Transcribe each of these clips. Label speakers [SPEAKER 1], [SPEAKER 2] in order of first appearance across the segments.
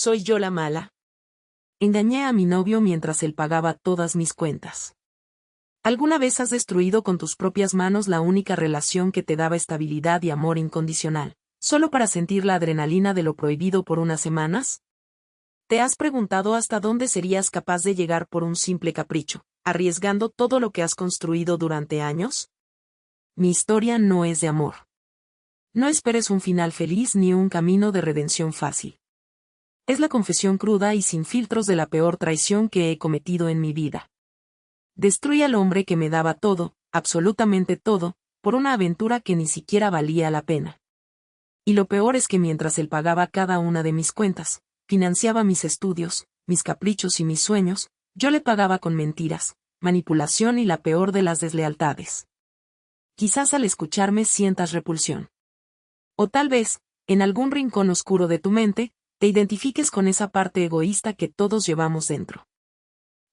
[SPEAKER 1] ¿Soy yo la mala? Engañé a mi novio mientras él pagaba todas mis cuentas. ¿Alguna vez has destruido con tus propias manos la única relación que te daba estabilidad y amor incondicional, solo para sentir la adrenalina de lo prohibido por unas semanas? ¿Te has preguntado hasta dónde serías capaz de llegar por un simple capricho, arriesgando todo lo que has construido durante años? Mi historia no es de amor. No esperes un final feliz ni un camino de redención fácil. Es la confesión cruda y sin filtros de la peor traición que he cometido en mi vida. Destruí al hombre que me daba todo, absolutamente todo, por una aventura que ni siquiera valía la pena. Y lo peor es que mientras él pagaba cada una de mis cuentas, financiaba mis estudios, mis caprichos y mis sueños, yo le pagaba con mentiras, manipulación y la peor de las deslealtades. Quizás al escucharme sientas repulsión. O tal vez, en algún rincón oscuro de tu mente, te identifiques con esa parte egoísta que todos llevamos dentro.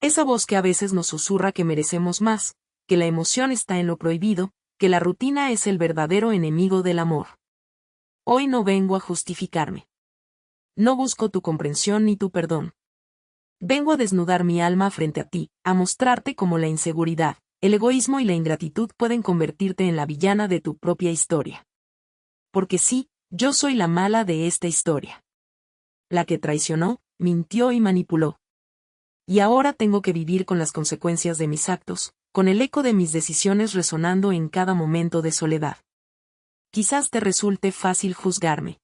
[SPEAKER 1] Esa voz que a veces nos susurra que merecemos más, que la emoción está en lo prohibido, que la rutina es el verdadero enemigo del amor. Hoy no vengo a justificarme. No busco tu comprensión ni tu perdón. Vengo a desnudar mi alma frente a ti, a mostrarte cómo la inseguridad, el egoísmo y la ingratitud pueden convertirte en la villana de tu propia historia. Porque sí, yo soy la mala de esta historia. La que traicionó, mintió y manipuló. Y ahora tengo que vivir con las consecuencias de mis actos, con el eco de mis decisiones resonando en cada momento de soledad. Quizás te resulte fácil juzgarme.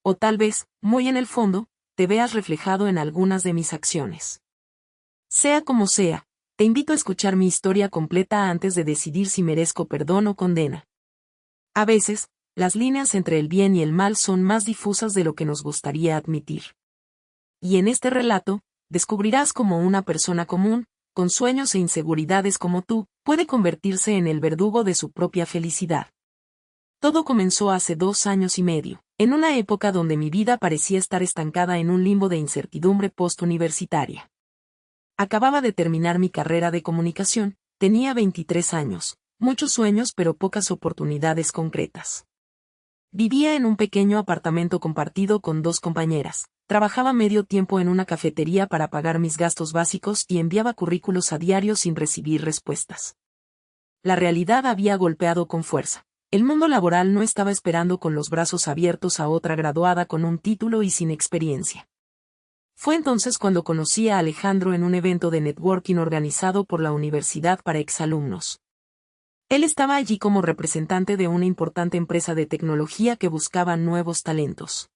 [SPEAKER 1] O tal vez, muy en el fondo, te veas reflejado en algunas de mis acciones. Sea como sea, te invito a escuchar mi historia completa antes de decidir si merezco perdón o condena. A veces, las líneas entre el bien y el mal son más difusas de lo que nos gustaría admitir. Y en este relato, descubrirás cómo una persona común, con sueños e inseguridades como tú, puede convertirse en el verdugo de su propia felicidad. Todo comenzó hace 2 años y medio, en una época donde mi vida parecía estar estancada en un limbo de incertidumbre postuniversitaria. Acababa de terminar mi carrera de comunicación, tenía 23 años, muchos sueños pero pocas oportunidades concretas. Vivía en un pequeño apartamento compartido con 2 compañeras, trabajaba medio tiempo en una cafetería para pagar mis gastos básicos y enviaba currículos a diario sin recibir respuestas. La realidad había golpeado con fuerza. El mundo laboral no estaba esperando con los brazos abiertos a otra graduada con un título y sin experiencia. Fue entonces cuando conocí a Alejandro en un evento de networking organizado por la universidad para exalumnos. Él estaba allí como representante de una importante empresa de tecnología que buscaba nuevos talentos.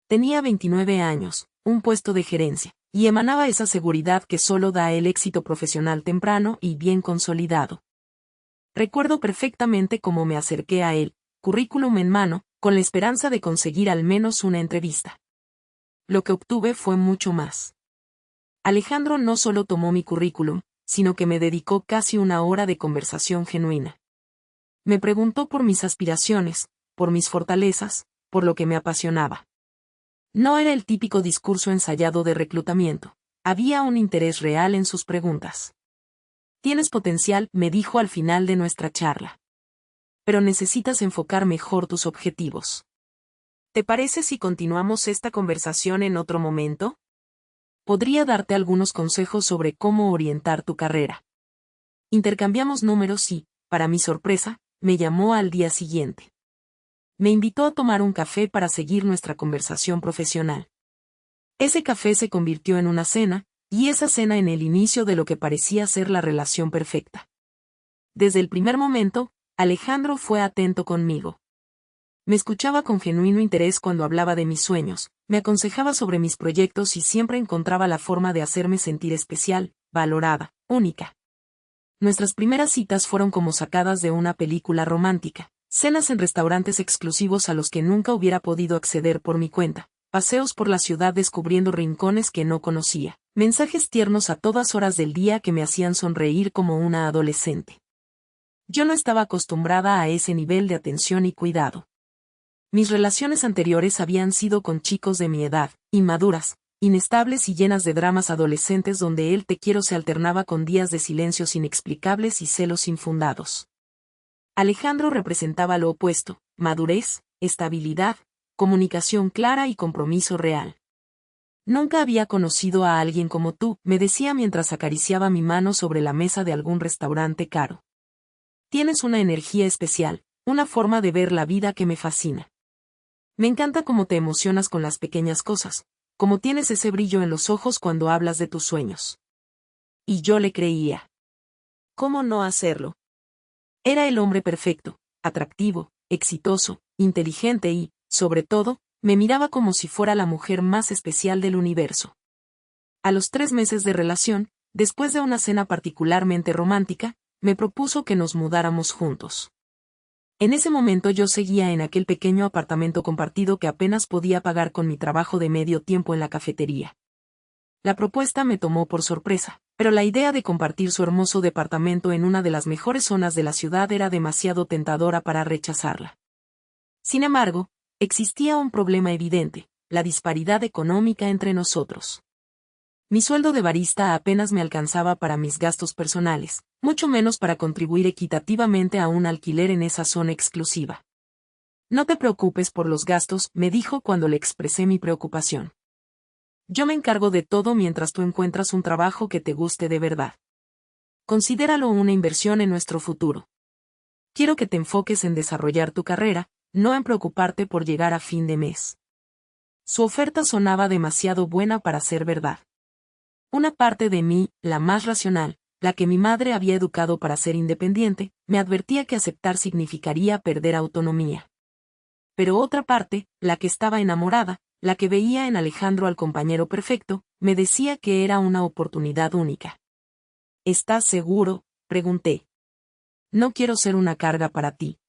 [SPEAKER 1] Tenía 29 años, un puesto de gerencia, y emanaba esa seguridad que solo da el éxito profesional temprano y bien consolidado. Recuerdo perfectamente cómo me acerqué a él, currículum en mano, con la esperanza de conseguir al menos una entrevista. Lo que obtuve fue mucho más. Alejandro no solo tomó mi currículum, sino que me dedicó casi 1 hora de conversación genuina. Me preguntó por mis aspiraciones, por mis fortalezas, por lo que me apasionaba. No era el típico discurso ensayado de reclutamiento, había un interés real en sus preguntas. Tienes potencial, me dijo al final de nuestra charla. Pero necesitas enfocar mejor tus objetivos. ¿Te parece si continuamos esta conversación en otro momento? Podría darte algunos consejos sobre cómo orientar tu carrera. Intercambiamos números y, para mi sorpresa, me llamó al día siguiente. Me invitó a tomar un café para seguir nuestra conversación profesional. Ese café se convirtió en una cena, y esa cena en el inicio de lo que parecía ser la relación perfecta. Desde el primer momento, Alejandro fue atento conmigo. Me escuchaba con genuino interés cuando hablaba de mis sueños, me aconsejaba sobre mis proyectos y siempre encontraba la forma de hacerme sentir especial, valorada, única. Nuestras primeras citas fueron como sacadas de una película romántica, cenas en restaurantes exclusivos a los que nunca hubiera podido acceder por mi cuenta, paseos por la ciudad descubriendo rincones que no conocía, mensajes tiernos a todas horas del día que me hacían sonreír como una adolescente. Yo no estaba acostumbrada a ese nivel de atención y cuidado. Mis relaciones anteriores habían sido con chicos de mi edad, inmaduras, inestables y llenas de dramas adolescentes donde el te quiero se alternaba con días de silencios inexplicables y celos infundados. Alejandro representaba lo opuesto, madurez, estabilidad, comunicación clara y compromiso real. Nunca había conocido a alguien como tú, me decía mientras acariciaba mi mano sobre la mesa de algún restaurante caro. Tienes una energía especial, una forma de ver la vida que me fascina. Me encanta cómo te emocionas con las pequeñas cosas, cómo tienes ese brillo en los ojos cuando hablas de tus sueños. Y yo le creía. ¿Cómo no hacerlo? Era el hombre perfecto, atractivo, exitoso, inteligente y, sobre todo, me miraba como si fuera la mujer más especial del universo. A los 3 meses de relación, después de una cena particularmente romántica, me propuso que nos mudáramos juntos. En ese momento yo seguía en aquel pequeño apartamento compartido que apenas podía pagar con mi trabajo de medio tiempo en la cafetería. La propuesta me tomó por sorpresa, pero la idea de compartir su hermoso departamento en una de las mejores zonas de la ciudad era demasiado tentadora para rechazarla. Sin embargo, existía un problema evidente, la disparidad económica entre nosotros. Mi sueldo de barista apenas me alcanzaba para mis gastos personales, mucho menos para contribuir equitativamente a un alquiler en esa zona exclusiva. No te preocupes por los gastos, me dijo cuando le expresé mi preocupación. Yo me encargo de todo mientras tú encuentras un trabajo que te guste de verdad. Considéralo una inversión en nuestro futuro. Quiero que te enfoques en desarrollar tu carrera, no en preocuparte por llegar a fin de mes. Su oferta sonaba demasiado buena para ser verdad. Una parte de mí, la más racional, la que mi madre había educado para ser independiente, me advertía que aceptar significaría perder autonomía. Pero otra parte, la que estaba enamorada, la que veía en Alejandro al compañero perfecto, me decía que era una oportunidad única. ¿Estás seguro?, pregunté. No quiero ser una carga para ti.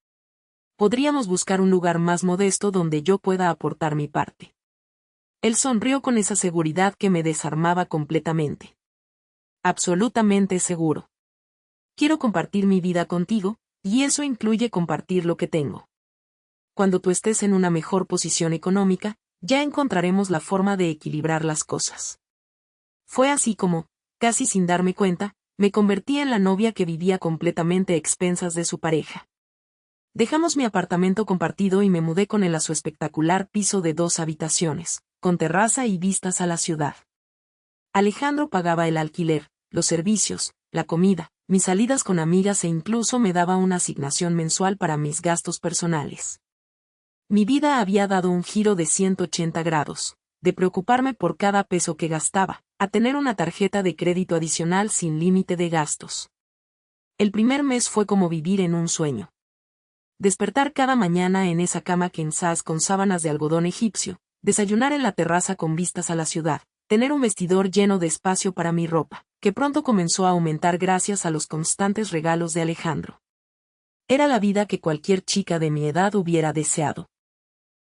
[SPEAKER 1] Podríamos buscar un lugar más modesto donde yo pueda aportar mi parte. Él sonrió con esa seguridad que me desarmaba completamente. Absolutamente seguro. Quiero compartir mi vida contigo, y eso incluye compartir lo que tengo. Cuando tú estés en una mejor posición económica, ya encontraremos la forma de equilibrar las cosas. Fue así como, casi sin darme cuenta, me convertí en la novia que vivía completamente a expensas de su pareja. Dejamos mi apartamento compartido y me mudé con él a su espectacular piso de 2 habitaciones, con terraza y vistas a la ciudad. Alejandro pagaba el alquiler, los servicios, la comida, mis salidas con amigas e incluso me daba una asignación mensual para mis gastos personales. Mi vida había dado un giro de 180 grados, de preocuparme por cada peso que gastaba, a tener una tarjeta de crédito adicional sin límite de gastos. El primer mes fue como vivir en un sueño. Despertar cada mañana en esa cama Kansas con sábanas de algodón egipcio, desayunar en la terraza con vistas a la ciudad, tener un vestidor lleno de espacio para mi ropa, que pronto comenzó a aumentar gracias a los constantes regalos de Alejandro. Era la vida que cualquier chica de mi edad hubiera deseado.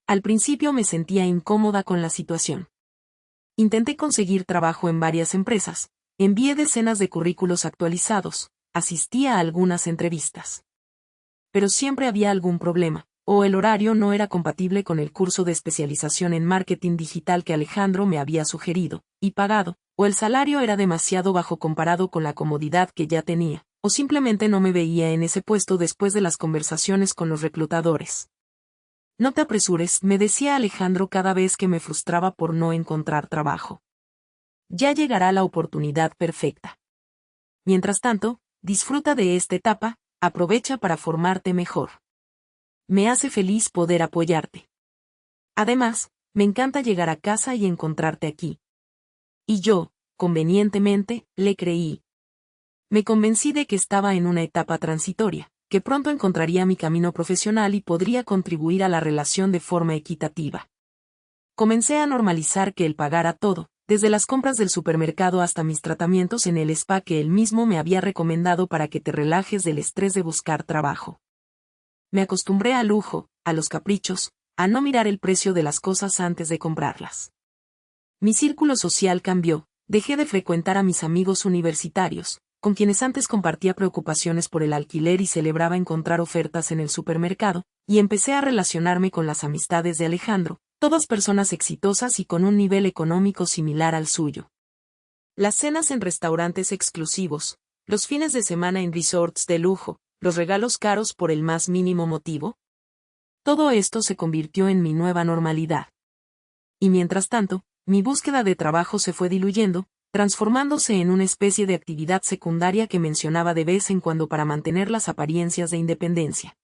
[SPEAKER 1] Al principio me sentía incómoda con la situación. Intenté conseguir trabajo en varias empresas, envié decenas de currículos actualizados, asistí a algunas entrevistas. Pero siempre había algún problema, o el horario no era compatible con el curso de especialización en marketing digital que Alejandro me había sugerido y pagado, o el salario era demasiado bajo comparado con la comodidad que ya tenía, o simplemente no me veía en ese puesto después de las conversaciones con los reclutadores. No te apresures, me decía Alejandro cada vez que me frustraba por no encontrar trabajo. Ya llegará la oportunidad perfecta. Mientras tanto, disfruta de esta etapa, aprovecha para formarte mejor. Me hace feliz poder apoyarte. Además, me encanta llegar a casa y encontrarte aquí. Y yo, convenientemente, le creí. Me convencí de que estaba en una etapa transitoria, que pronto encontraría mi camino profesional y podría contribuir a la relación de forma equitativa. Comencé a normalizar que él pagara todo, desde las compras del supermercado hasta mis tratamientos en el spa que él mismo me había recomendado para que te relajes del estrés de buscar trabajo. Me acostumbré al lujo, a los caprichos, a no mirar el precio de las cosas antes de comprarlas. Mi círculo social cambió, dejé de frecuentar a mis amigos universitarios, con quienes antes compartía preocupaciones por el alquiler y celebraba encontrar ofertas en el supermercado, y empecé a relacionarme con las amistades de Alejandro, todas personas exitosas y con un nivel económico similar al suyo. Las cenas en restaurantes exclusivos, los fines de semana en resorts de lujo, los regalos caros por el más mínimo motivo. Todo esto se convirtió en mi nueva normalidad. Y mientras tanto, mi búsqueda de trabajo se fue diluyendo, transformándose en una especie de actividad secundaria que mencionaba de vez en cuando para mantener las apariencias de independencia.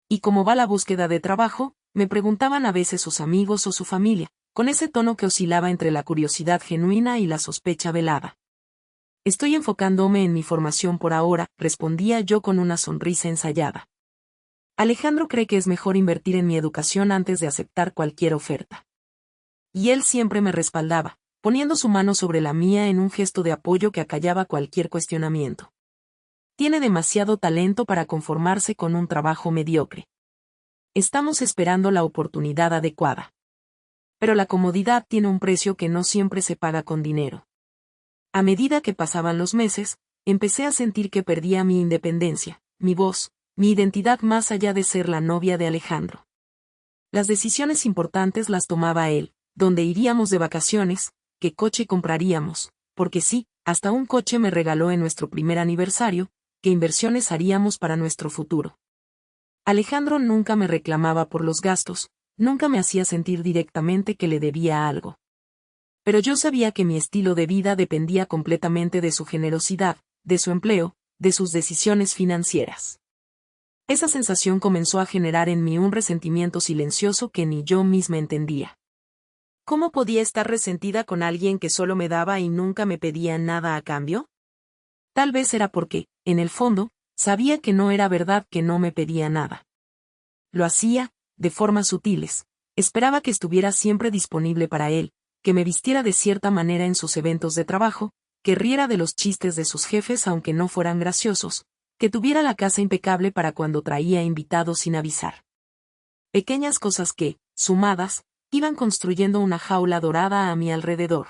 [SPEAKER 1] ¿Y cómo va la búsqueda de trabajo?, me preguntaban a veces sus amigos o su familia, con ese tono que oscilaba entre la curiosidad genuina y la sospecha velada. Estoy enfocándome en mi formación por ahora, respondía yo con una sonrisa ensayada. Alejandro cree que es mejor invertir en mi educación antes de aceptar cualquier oferta. Y él siempre me respaldaba, poniendo su mano sobre la mía en un gesto de apoyo que acallaba cualquier cuestionamiento. Tiene demasiado talento para conformarse con un trabajo mediocre. Estamos esperando la oportunidad adecuada. Pero la comodidad tiene un precio que no siempre se paga con dinero. A medida que pasaban los meses, empecé a sentir que perdía mi independencia, mi voz, mi identidad más allá de ser la novia de Alejandro. Las decisiones importantes las tomaba él, dónde iríamos de vacaciones, qué coche compraríamos, porque sí, hasta un coche me regaló en nuestro primer aniversario, qué inversiones haríamos para nuestro futuro. Alejandro nunca me reclamaba por los gastos, nunca me hacía sentir directamente que le debía algo. Pero yo sabía que mi estilo de vida dependía completamente de su generosidad, de su empleo, de sus decisiones financieras. Esa sensación comenzó a generar en mí un resentimiento silencioso que ni yo misma entendía. ¿Cómo podía estar resentida con alguien que solo me daba y nunca me pedía nada a cambio? Tal vez era porque, en el fondo, sabía que no era verdad que no me pedía nada. Lo hacía, de formas sutiles, esperaba que estuviera siempre disponible para él, que me vistiera de cierta manera en sus eventos de trabajo, que riera de los chistes de sus jefes aunque no fueran graciosos, que tuviera la casa impecable para cuando traía invitados sin avisar. Pequeñas cosas que, sumadas, iban construyendo una jaula dorada a mi alrededor.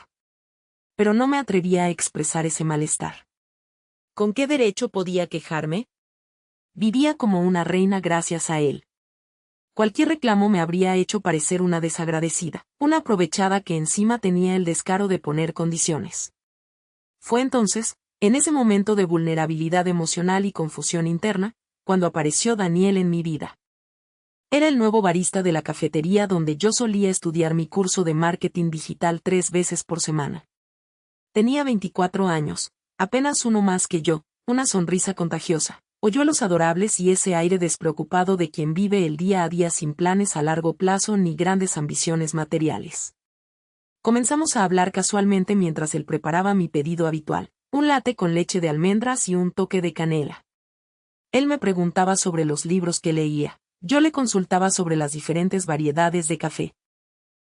[SPEAKER 1] Pero no me atrevía a expresar ese malestar. ¿Con qué derecho podía quejarme? Vivía como una reina gracias a él. Cualquier reclamo me habría hecho parecer una desagradecida, una aprovechada que encima tenía el descaro de poner condiciones. Fue entonces, en ese momento de vulnerabilidad emocional y confusión interna, cuando apareció Daniel en mi vida. Era el nuevo barista de la cafetería donde yo solía estudiar mi curso de marketing digital 3 veces por semana. Tenía 24 años, apenas uno más que yo, una sonrisa contagiosa, hoyuelos adorables y ese aire despreocupado de quien vive el día a día sin planes a largo plazo ni grandes ambiciones materiales. Comenzamos a hablar casualmente mientras él preparaba mi pedido habitual, un latte con leche de almendras y un toque de canela. Él me preguntaba sobre los libros que leía, yo le consultaba sobre las diferentes variedades de café.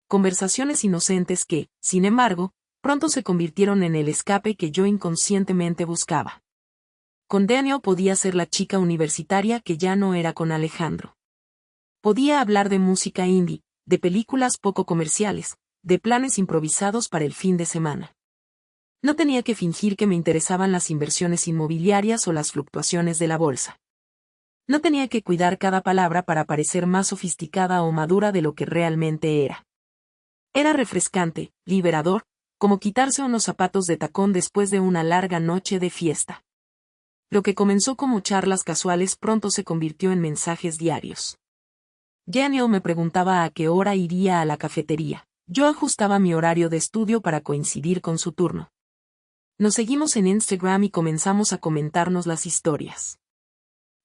[SPEAKER 1] Conversaciones inocentes que, sin embargo, pronto se convirtieron en el escape que yo inconscientemente buscaba. Con Daniel podía ser la chica universitaria que ya no era con Alejandro. Podía hablar de música indie, de películas poco comerciales, de planes improvisados para el fin de semana. No tenía que fingir que me interesaban las inversiones inmobiliarias o las fluctuaciones de la bolsa. No tenía que cuidar cada palabra para parecer más sofisticada o madura de lo que realmente era. Era refrescante, liberador, como quitarse unos zapatos de tacón después de una larga noche de fiesta. Lo que comenzó como charlas casuales pronto se convirtió en mensajes diarios. Daniel me preguntaba a qué hora iría a la cafetería. Yo ajustaba mi horario de estudio para coincidir con su turno. Nos seguimos en Instagram y comenzamos a comentarnos las historias.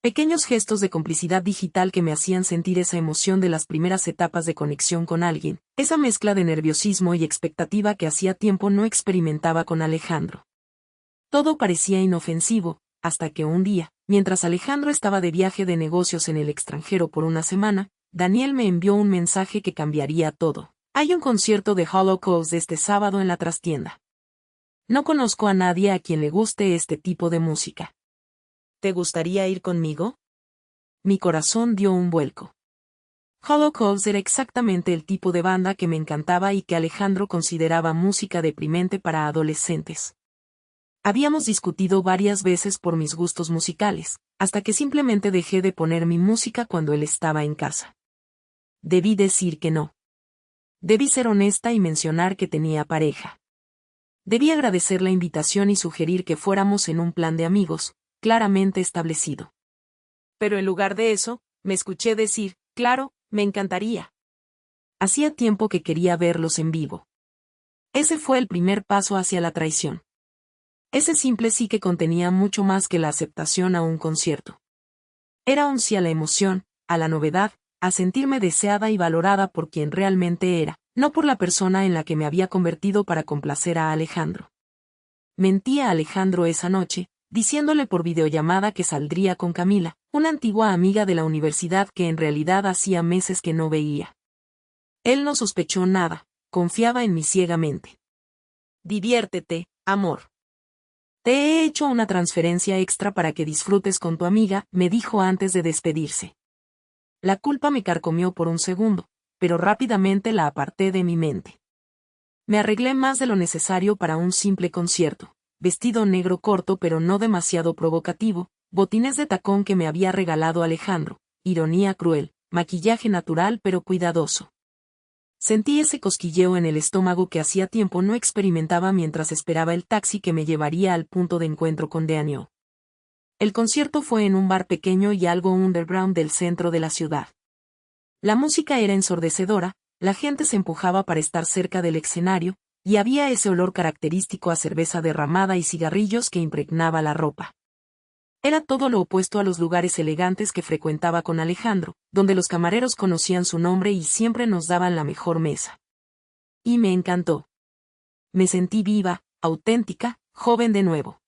[SPEAKER 1] Pequeños gestos de complicidad digital que me hacían sentir esa emoción de las primeras etapas de conexión con alguien, esa mezcla de nerviosismo y expectativa que hacía tiempo no experimentaba con Alejandro. Todo parecía inofensivo, hasta que un día, mientras Alejandro estaba de viaje de negocios en el extranjero por una semana, Daniel me envió un mensaje que cambiaría todo. Hay un concierto de Holocaust este sábado en la trastienda. No conozco a nadie a quien le guste este tipo de música. ¿Te gustaría ir conmigo? Mi corazón dio un vuelco. Holocaust era exactamente el tipo de banda que me encantaba y que Alejandro consideraba música deprimente para adolescentes. Habíamos discutido varias veces por mis gustos musicales, hasta que simplemente dejé de poner mi música cuando él estaba en casa. Debí decir que no. Debí ser honesta y mencionar que tenía pareja. Debí agradecer la invitación y sugerir que fuéramos en un plan de amigos, claramente establecido. Pero en lugar de eso, me escuché decir, claro, me encantaría. Hacía tiempo que quería verlos en vivo. Ese fue el primer paso hacia la traición. Ese simple sí que contenía mucho más que la aceptación a un concierto. Era un sí a la emoción, a la novedad, a sentirme deseada y valorada por quien realmente era, no por la persona en la que me había convertido para complacer a Alejandro. Mentí a Alejandro esa noche, diciéndole por videollamada que saldría con Camila, una antigua amiga de la universidad que en realidad hacía meses que no veía. Él no sospechó nada, confiaba en mí ciegamente. Diviértete, amor. Te he hecho una transferencia extra para que disfrutes con tu amiga, me dijo antes de despedirse. La culpa me carcomió por un segundo, pero rápidamente la aparté de mi mente. Me arreglé más de lo necesario para un simple concierto, vestido negro corto pero no demasiado provocativo, botines de tacón que me había regalado Alejandro, ironía cruel, maquillaje natural pero cuidadoso. Sentí ese cosquilleo en el estómago que hacía tiempo no experimentaba mientras esperaba el taxi que me llevaría al punto de encuentro con Daniel. El concierto fue en un bar pequeño y algo underground del centro de la ciudad. La música era ensordecedora, la gente se empujaba para estar cerca del escenario, y había ese olor característico a cerveza derramada y cigarrillos que impregnaba la ropa. Era todo lo opuesto a los lugares elegantes que frecuentaba con Alejandro, donde los camareros conocían su nombre y siempre nos daban la mejor mesa. Y me encantó. Me sentí viva, auténtica, joven de nuevo.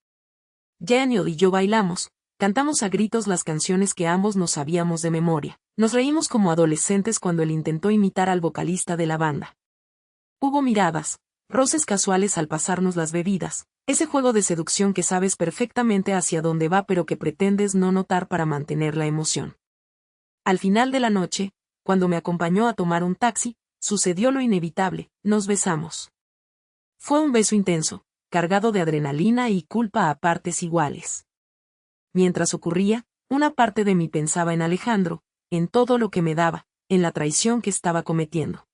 [SPEAKER 1] Daniel y yo bailamos, cantamos a gritos las canciones que ambos nos sabíamos de memoria, nos reímos como adolescentes cuando él intentó imitar al vocalista de la banda. Hubo miradas, roces casuales al pasarnos las bebidas, ese juego de seducción que sabes perfectamente hacia dónde va pero que pretendes no notar para mantener la emoción. Al final de la noche, cuando me acompañó a tomar un taxi, sucedió lo inevitable, nos besamos. Fue un beso intenso, cargado de adrenalina y culpa a partes iguales. Mientras ocurría, una parte de mí pensaba en Alejandro, en todo lo que me daba, en la traición que estaba cometiendo.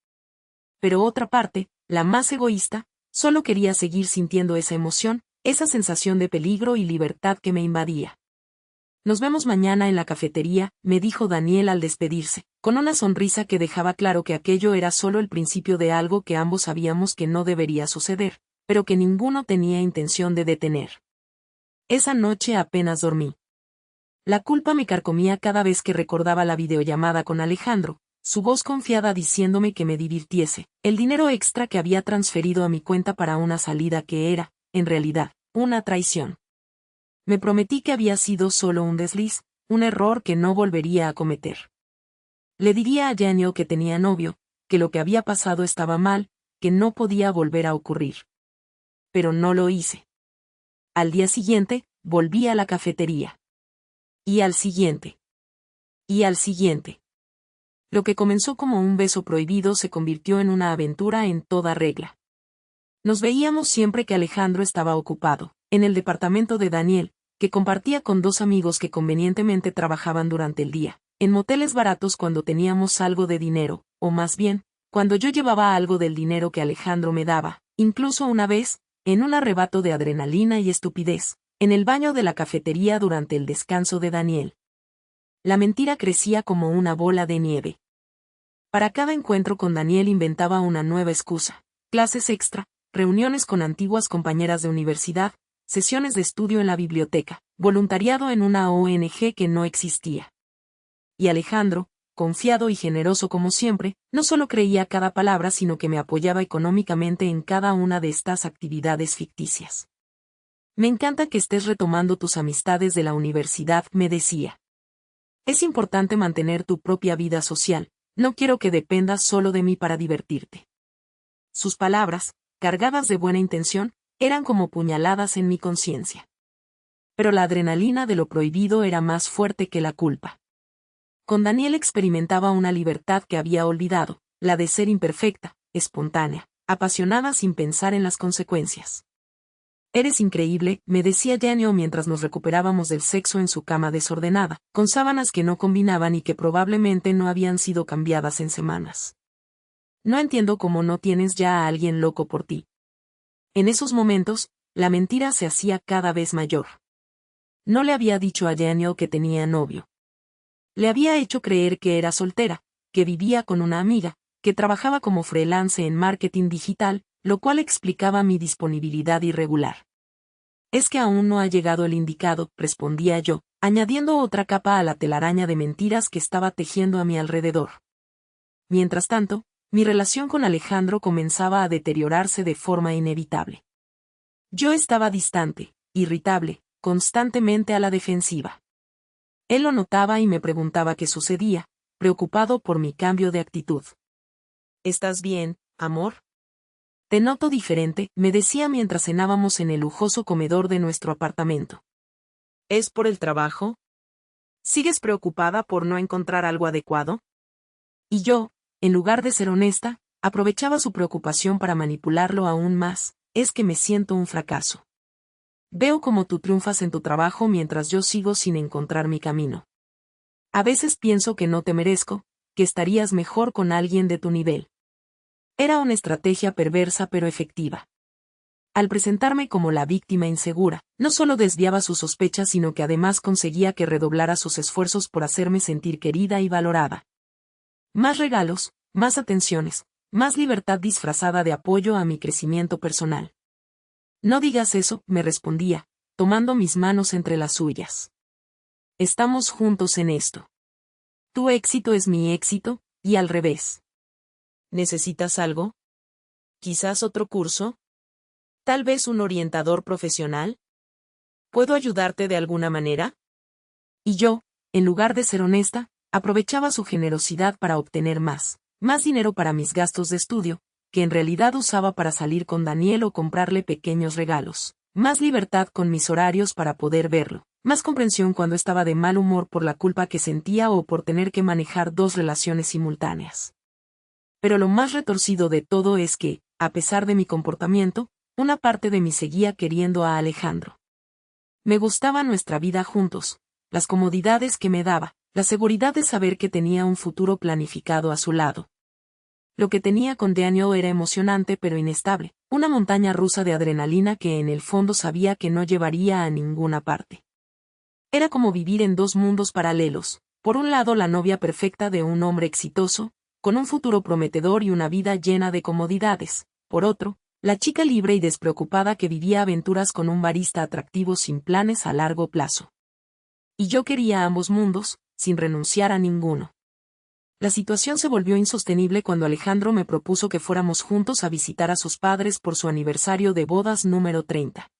[SPEAKER 1] Pero otra parte, la más egoísta, solo quería seguir sintiendo esa emoción, esa sensación de peligro y libertad que me invadía. Nos vemos mañana en la cafetería, me dijo Daniel al despedirse, con una sonrisa que dejaba claro que aquello era solo el principio de algo que ambos sabíamos que no debería suceder, pero que ninguno tenía intención de detener. Esa noche apenas dormí. La culpa me carcomía cada vez que recordaba la videollamada con Alejandro, su voz confiada diciéndome que me divirtiese, el dinero extra que había transferido a mi cuenta para una salida que era, en realidad, una traición. Me prometí que había sido solo un desliz, un error que no volvería a cometer. Le diría a Daniel que tenía novio, que lo que había pasado estaba mal, que no podía volver a ocurrir. Pero no lo hice. Al día siguiente, volví a la cafetería. Y al siguiente. Y al siguiente. Lo que comenzó como un beso prohibido se convirtió en una aventura en toda regla. Nos veíamos siempre que Alejandro estaba ocupado, en el departamento de Daniel, que compartía con dos amigos que convenientemente trabajaban durante el día, en moteles baratos cuando teníamos algo de dinero, o más bien, cuando yo llevaba algo del dinero que Alejandro me daba, incluso una vez, en un arrebato de adrenalina y estupidez, en el baño de la cafetería durante el descanso de Daniel. La mentira crecía como una bola de nieve. Para cada encuentro con Daniel inventaba una nueva excusa, clases extra, reuniones con antiguas compañeras de universidad, sesiones de estudio en la biblioteca, voluntariado en una ONG que no existía. Y Alejandro, confiado y generoso como siempre, no solo creía cada palabra sino que me apoyaba económicamente en cada una de estas actividades ficticias. Me encanta que estés retomando tus amistades de la universidad, me decía. Es importante mantener tu propia vida social, no quiero que dependas solo de mí para divertirte. Sus palabras, cargadas de buena intención, eran como puñaladas en mi conciencia. Pero la adrenalina de lo prohibido era más fuerte que la culpa. Con Daniel experimentaba una libertad que había olvidado, la de ser imperfecta, espontánea, apasionada sin pensar en las consecuencias. Eres increíble, me decía Daniel mientras nos recuperábamos del sexo en su cama desordenada, con sábanas que no combinaban y que probablemente no habían sido cambiadas en semanas. No entiendo cómo no tienes ya a alguien loco por ti. En esos momentos, la mentira se hacía cada vez mayor. No le había dicho a Daniel que tenía novio. Le había hecho creer que era soltera, que vivía con una amiga, que trabajaba como freelance en marketing digital, lo cual explicaba mi disponibilidad irregular. Es que aún no ha llegado el indicado, respondía yo, añadiendo otra capa a la telaraña de mentiras que estaba tejiendo a mi alrededor. Mientras tanto, mi relación con Alejandro comenzaba a deteriorarse de forma inevitable. Yo estaba distante, irritable, constantemente a la defensiva. Él lo notaba y me preguntaba qué sucedía, preocupado por mi cambio de actitud. ¿Estás bien, amor? Te noto diferente, me decía mientras cenábamos en el lujoso comedor de nuestro apartamento. ¿Es por el trabajo? ¿Sigues preocupada por no encontrar algo adecuado? Y yo, en lugar de ser honesta, aprovechaba su preocupación para manipularlo aún más. Es que me siento un fracaso. Veo cómo tú triunfas en tu trabajo mientras yo sigo sin encontrar mi camino. A veces pienso que no te merezco, que estarías mejor con alguien de tu nivel. Era una estrategia perversa pero efectiva. Al presentarme como la víctima insegura, no solo desviaba sus sospechas sino que además conseguía que redoblara sus esfuerzos por hacerme sentir querida y valorada. Más regalos, más atenciones, más libertad disfrazada de apoyo a mi crecimiento personal. No digas eso, me respondía, tomando mis manos entre las suyas. Estamos juntos en esto. Tu éxito es mi éxito, y al revés. ¿Necesitas algo? ¿Quizás otro curso? ¿Tal vez un orientador profesional? ¿Puedo ayudarte de alguna manera? Y yo, en lugar de ser honesta, aprovechaba su generosidad para obtener más dinero para mis gastos de estudio, que en realidad usaba para salir con Daniel o comprarle pequeños regalos, más libertad con mis horarios para poder verlo, más comprensión cuando estaba de mal humor por la culpa que sentía o por tener que manejar dos relaciones simultáneas. Pero lo más retorcido de todo es que, a pesar de mi comportamiento, una parte de mí seguía queriendo a Alejandro. Me gustaba nuestra vida juntos, las comodidades que me daba, la seguridad de saber que tenía un futuro planificado a su lado. Lo que tenía con Daniel era emocionante pero inestable, una montaña rusa de adrenalina que en el fondo sabía que no llevaría a ninguna parte. Era como vivir en dos mundos paralelos, por un lado la novia perfecta de un hombre exitoso, con un futuro prometedor y una vida llena de comodidades, por otro, la chica libre y despreocupada que vivía aventuras con un barista atractivo sin planes a largo plazo. Y yo quería ambos mundos, sin renunciar a ninguno. La situación se volvió insostenible cuando Alejandro me propuso que fuéramos juntos a visitar a sus padres por su aniversario de bodas número 30.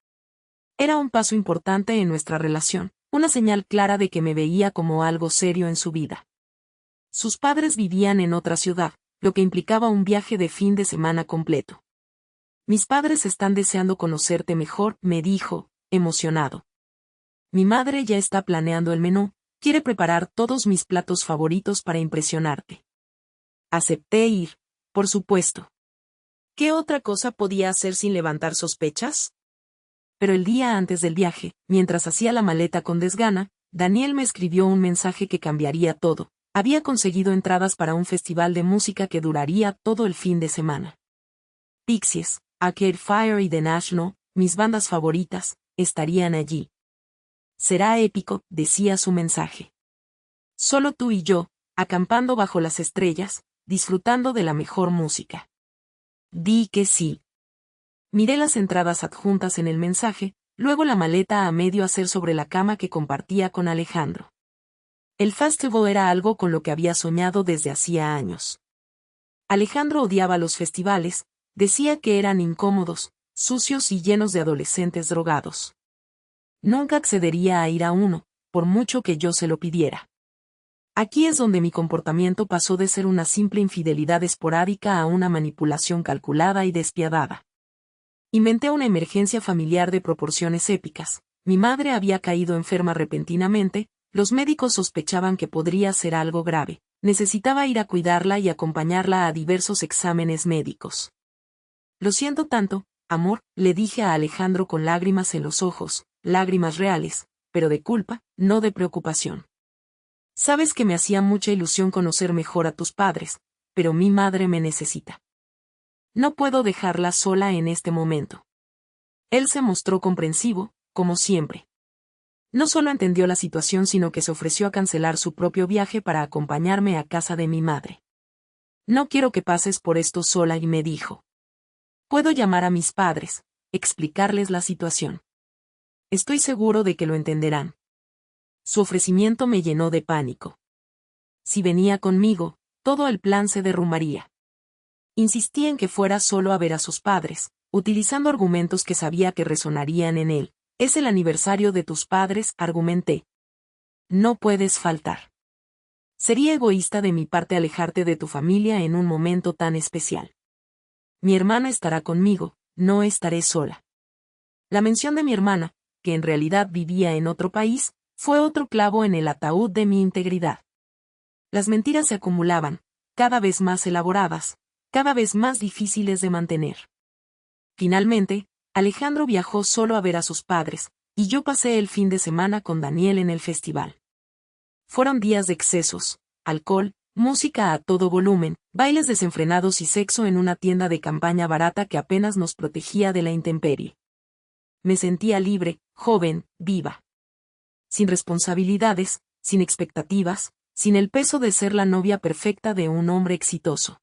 [SPEAKER 1] Era un paso importante en nuestra relación, una señal clara de que me veía como algo serio en su vida. Sus padres vivían en otra ciudad, lo que implicaba un viaje de fin de semana completo. Mis padres están deseando conocerte mejor, me dijo, emocionado. Mi madre ya está planeando el menú, quiere preparar todos mis platos favoritos para impresionarte. Acepté ir, por supuesto. ¿Qué otra cosa podía hacer sin levantar sospechas? Pero el día antes del viaje, mientras hacía la maleta con desgana, Daniel me escribió un mensaje que cambiaría todo. Había conseguido entradas para un festival de música que duraría todo el fin de semana. Pixies, Arcade Fire y The National, mis bandas favoritas, estarían allí. Será épico, decía su mensaje. Solo tú y yo, acampando bajo las estrellas, disfrutando de la mejor música. Di que sí. Miré las entradas adjuntas en el mensaje, luego la maleta a medio hacer sobre la cama que compartía con Alejandro. El festival era algo con lo que había soñado desde hacía años. Alejandro odiaba los festivales, decía que eran incómodos, sucios y llenos de adolescentes drogados. Nunca accedería a ir a uno, por mucho que yo se lo pidiera. Aquí es donde mi comportamiento pasó de ser una simple infidelidad esporádica a una manipulación calculada y despiadada. Inventé una emergencia familiar de proporciones épicas. Mi madre había caído enferma repentinamente, los médicos sospechaban que podría ser algo grave. Necesitaba ir a cuidarla y acompañarla a diversos exámenes médicos. Lo siento tanto, amor, le dije a Alejandro con lágrimas en los ojos, lágrimas reales, pero de culpa, no de preocupación. Sabes que me hacía mucha ilusión conocer mejor a tus padres, pero mi madre me necesita. No puedo dejarla sola en este momento. Él se mostró comprensivo, como siempre. No solo entendió la situación sino que se ofreció a cancelar su propio viaje para acompañarme a casa de mi madre. No quiero que pases por esto sola y me dijo. Puedo llamar a mis padres, explicarles la situación. Estoy seguro de que lo entenderán. Su ofrecimiento me llenó de pánico. Si venía conmigo, todo el plan se derrumbaría. Insistí en que fuera solo a ver a sus padres, utilizando argumentos que sabía que resonarían en él. Es el aniversario de tus padres, argumenté. No puedes faltar. Sería egoísta de mi parte alejarte de tu familia en un momento tan especial. Mi hermana estará conmigo, no estaré sola. La mención de mi hermana, que en realidad vivía en otro país, fue otro clavo en el ataúd de mi integridad. Las mentiras se acumulaban, cada vez más elaboradas, cada vez más difíciles de mantener. Finalmente, Alejandro viajó solo a ver a sus padres, y yo pasé el fin de semana con Daniel en el festival. Fueron días de excesos, alcohol, música a todo volumen, bailes desenfrenados y sexo en una tienda de campaña barata que apenas nos protegía de la intemperie. Me sentía libre, joven, viva. Sin responsabilidades, sin expectativas, sin el peso de ser la novia perfecta de un hombre exitoso.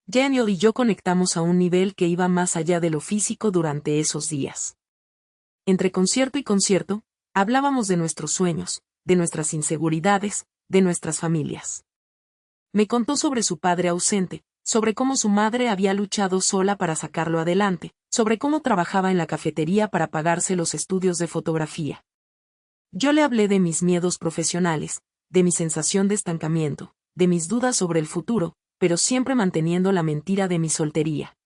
[SPEAKER 1] Daniel y yo conectamos a un nivel que iba más allá de lo físico durante esos días. Entre concierto y concierto, hablábamos de nuestros sueños, de nuestras inseguridades, de nuestras familias. Me contó sobre su padre ausente, sobre cómo su madre había luchado sola para sacarlo adelante, sobre cómo trabajaba en la cafetería para pagarse los estudios de fotografía. Yo le hablé de mis miedos profesionales, de mi sensación de estancamiento, de mis dudas sobre el futuro, pero siempre manteniendo la mentira de mi soltería.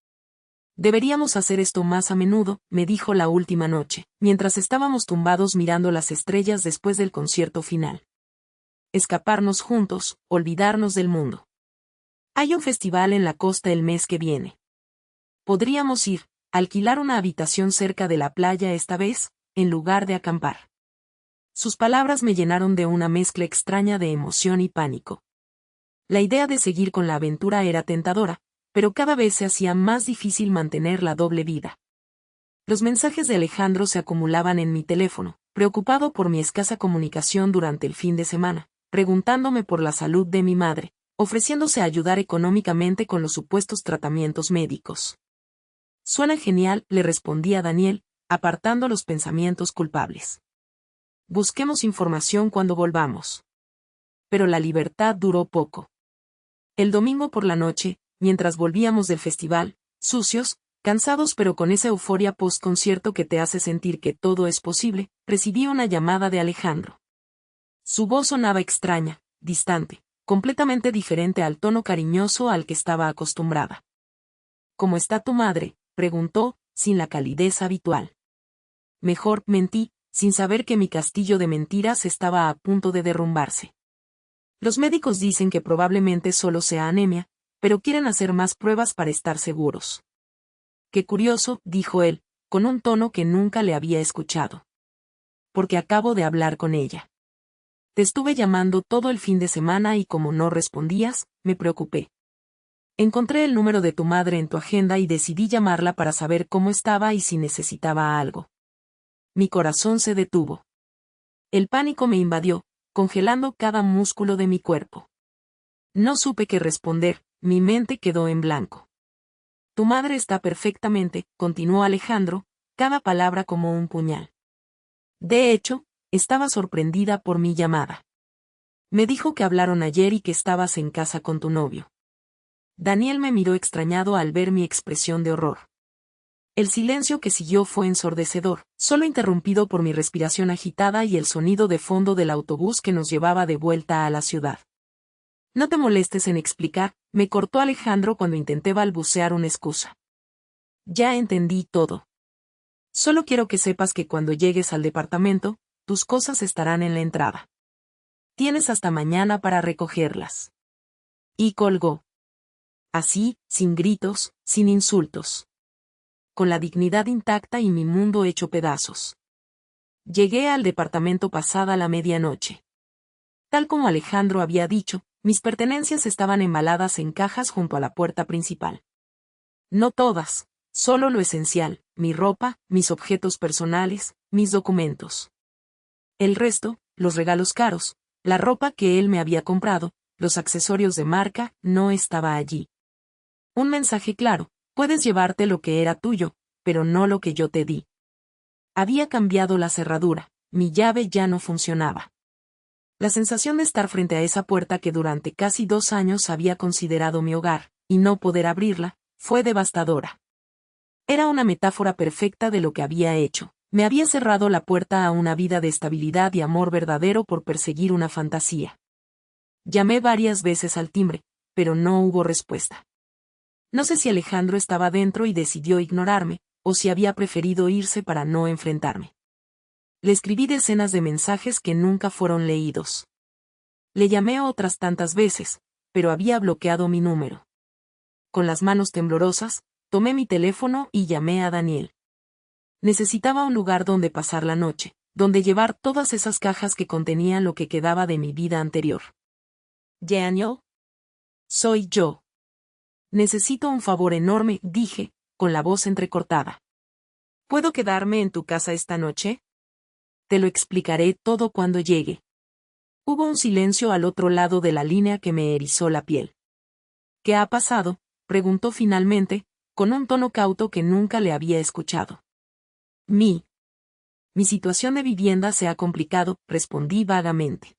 [SPEAKER 1] Deberíamos hacer esto más a menudo, me dijo la última noche, mientras estábamos tumbados mirando las estrellas después del concierto final. Escaparnos juntos, olvidarnos del mundo. Hay un festival en la costa el mes que viene. Podríamos ir, alquilar una habitación cerca de la playa esta vez, en lugar de acampar. Sus palabras me llenaron de una mezcla extraña de emoción y pánico. La idea de seguir con la aventura era tentadora, pero cada vez se hacía más difícil mantener la doble vida. Los mensajes de Alejandro se acumulaban en mi teléfono, preocupado por mi escasa comunicación durante el fin de semana, preguntándome por la salud de mi madre, ofreciéndose a ayudar económicamente con los supuestos tratamientos médicos. Suena genial, le respondí a Daniel, apartando los pensamientos culpables. Busquemos información cuando volvamos. Pero la libertad duró poco. El domingo por la noche, mientras volvíamos del festival, sucios, cansados pero con esa euforia post-concierto que te hace sentir que todo es posible, recibí una llamada de Alejandro. Su voz sonaba extraña, distante, completamente diferente al tono cariñoso al que estaba acostumbrada. ¿Cómo está tu madre?, preguntó, sin la calidez habitual. Mejor, mentí, sin saber que mi castillo de mentiras estaba a punto de derrumbarse. Los médicos dicen que probablemente solo sea anemia, pero quieren hacer más pruebas para estar seguros. Qué curioso, dijo él, con un tono que nunca le había escuchado. Porque acabo de hablar con ella. Te estuve llamando todo el fin de semana y como no respondías, me preocupé. Encontré el número de tu madre en tu agenda y decidí llamarla para saber cómo estaba y si necesitaba algo. Mi corazón se detuvo. El pánico me invadió, congelando cada músculo de mi cuerpo. No supe qué responder, mi mente quedó en blanco. Tu madre está perfectamente, continuó Alejandro, cada palabra como un puñal. De hecho, estaba sorprendida por mi llamada. Me dijo que hablaron ayer y que estabas en casa con tu novio. Daniel me miró extrañado al ver mi expresión de horror. El silencio que siguió fue ensordecedor, solo interrumpido por mi respiración agitada y el sonido de fondo del autobús que nos llevaba de vuelta a la ciudad. No te molestes en explicar, me cortó Alejandro cuando intenté balbucear una excusa. Ya entendí todo. Solo quiero que sepas que cuando llegues al departamento, tus cosas estarán en la entrada. Tienes hasta mañana para recogerlas. Y colgó. Así, sin gritos, sin insultos. Con la dignidad intacta y mi mundo hecho pedazos. Llegué al departamento pasada la medianoche. Tal como Alejandro había dicho, mis pertenencias estaban embaladas en cajas junto a la puerta principal. No todas, solo lo esencial, mi ropa, mis objetos personales, mis documentos. El resto, los regalos caros, la ropa que él me había comprado, los accesorios de marca, no estaba allí. Un mensaje claro, Puedes llevarte lo que era tuyo, pero no lo que yo te di. Había cambiado la cerradura, mi llave ya no funcionaba. La sensación de estar frente a esa puerta que durante casi 2 años había considerado mi hogar, y no poder abrirla, fue devastadora. Era una metáfora perfecta de lo que había hecho. Me había cerrado la puerta a una vida de estabilidad y amor verdadero por perseguir una fantasía. Llamé varias veces al timbre, pero no hubo respuesta. No sé si Alejandro estaba dentro y decidió ignorarme, o si había preferido irse para no enfrentarme. Le escribí decenas de mensajes que nunca fueron leídos. Le llamé otras tantas veces, pero había bloqueado mi número. Con las manos temblorosas, tomé mi teléfono y llamé a Daniel. Necesitaba un lugar donde pasar la noche, donde llevar todas esas cajas que contenían lo que quedaba de mi vida anterior. ¿Daniel? Soy yo. Necesito un favor enorme, dije, con la voz entrecortada. ¿Puedo quedarme en tu casa esta noche? Te lo explicaré todo cuando llegue. Hubo un silencio al otro lado de la línea que me erizó la piel. ¿Qué ha pasado?, preguntó finalmente, con un tono cauto que nunca le había escuchado. Mi situación de vivienda se ha complicado, respondí vagamente.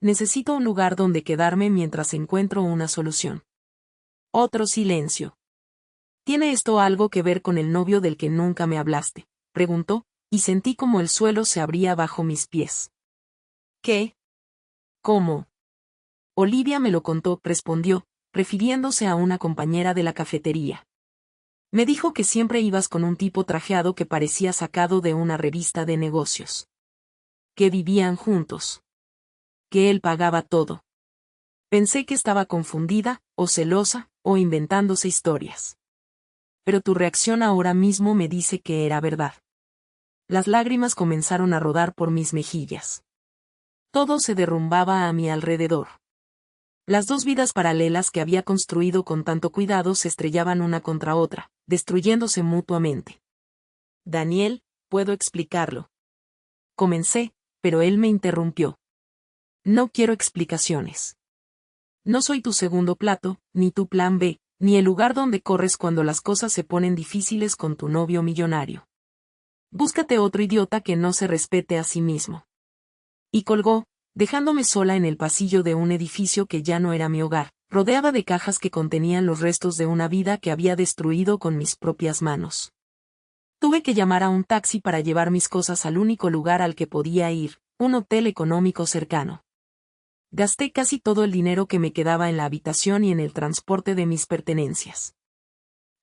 [SPEAKER 1] Necesito un lugar donde quedarme mientras encuentro una solución. Otro silencio. ¿Tiene esto algo que ver con el novio del que nunca me hablaste?, preguntó, y sentí como el suelo se abría bajo mis pies. ¿Qué? ¿Cómo? Olivia me lo contó, respondió, refiriéndose a una compañera de la cafetería. Me dijo que siempre ibas con un tipo trajeado que parecía sacado de una revista de negocios. Que vivían juntos. Que él pagaba todo. Pensé que estaba confundida, o celosa, o inventándose historias. Pero tu reacción ahora mismo me dice que era verdad. Las lágrimas comenzaron a rodar por mis mejillas. Todo se derrumbaba a mi alrededor. Las 2 vidas paralelas que había construido con tanto cuidado se estrellaban una contra otra, destruyéndose mutuamente. Daniel, puedo explicarlo. Comencé, pero él me interrumpió. No quiero explicaciones. No soy tu segundo plato, ni tu plan B, ni el lugar donde corres cuando las cosas se ponen difíciles con tu novio millonario. Búscate otro idiota que no se respete a sí mismo. Y colgó, dejándome sola en el pasillo de un edificio que ya no era mi hogar, rodeada de cajas que contenían los restos de una vida que había destruido con mis propias manos. Tuve que llamar a un taxi para llevar mis cosas al único lugar al que podía ir, un hotel económico cercano. Gasté casi todo el dinero que me quedaba en la habitación y en el transporte de mis pertenencias.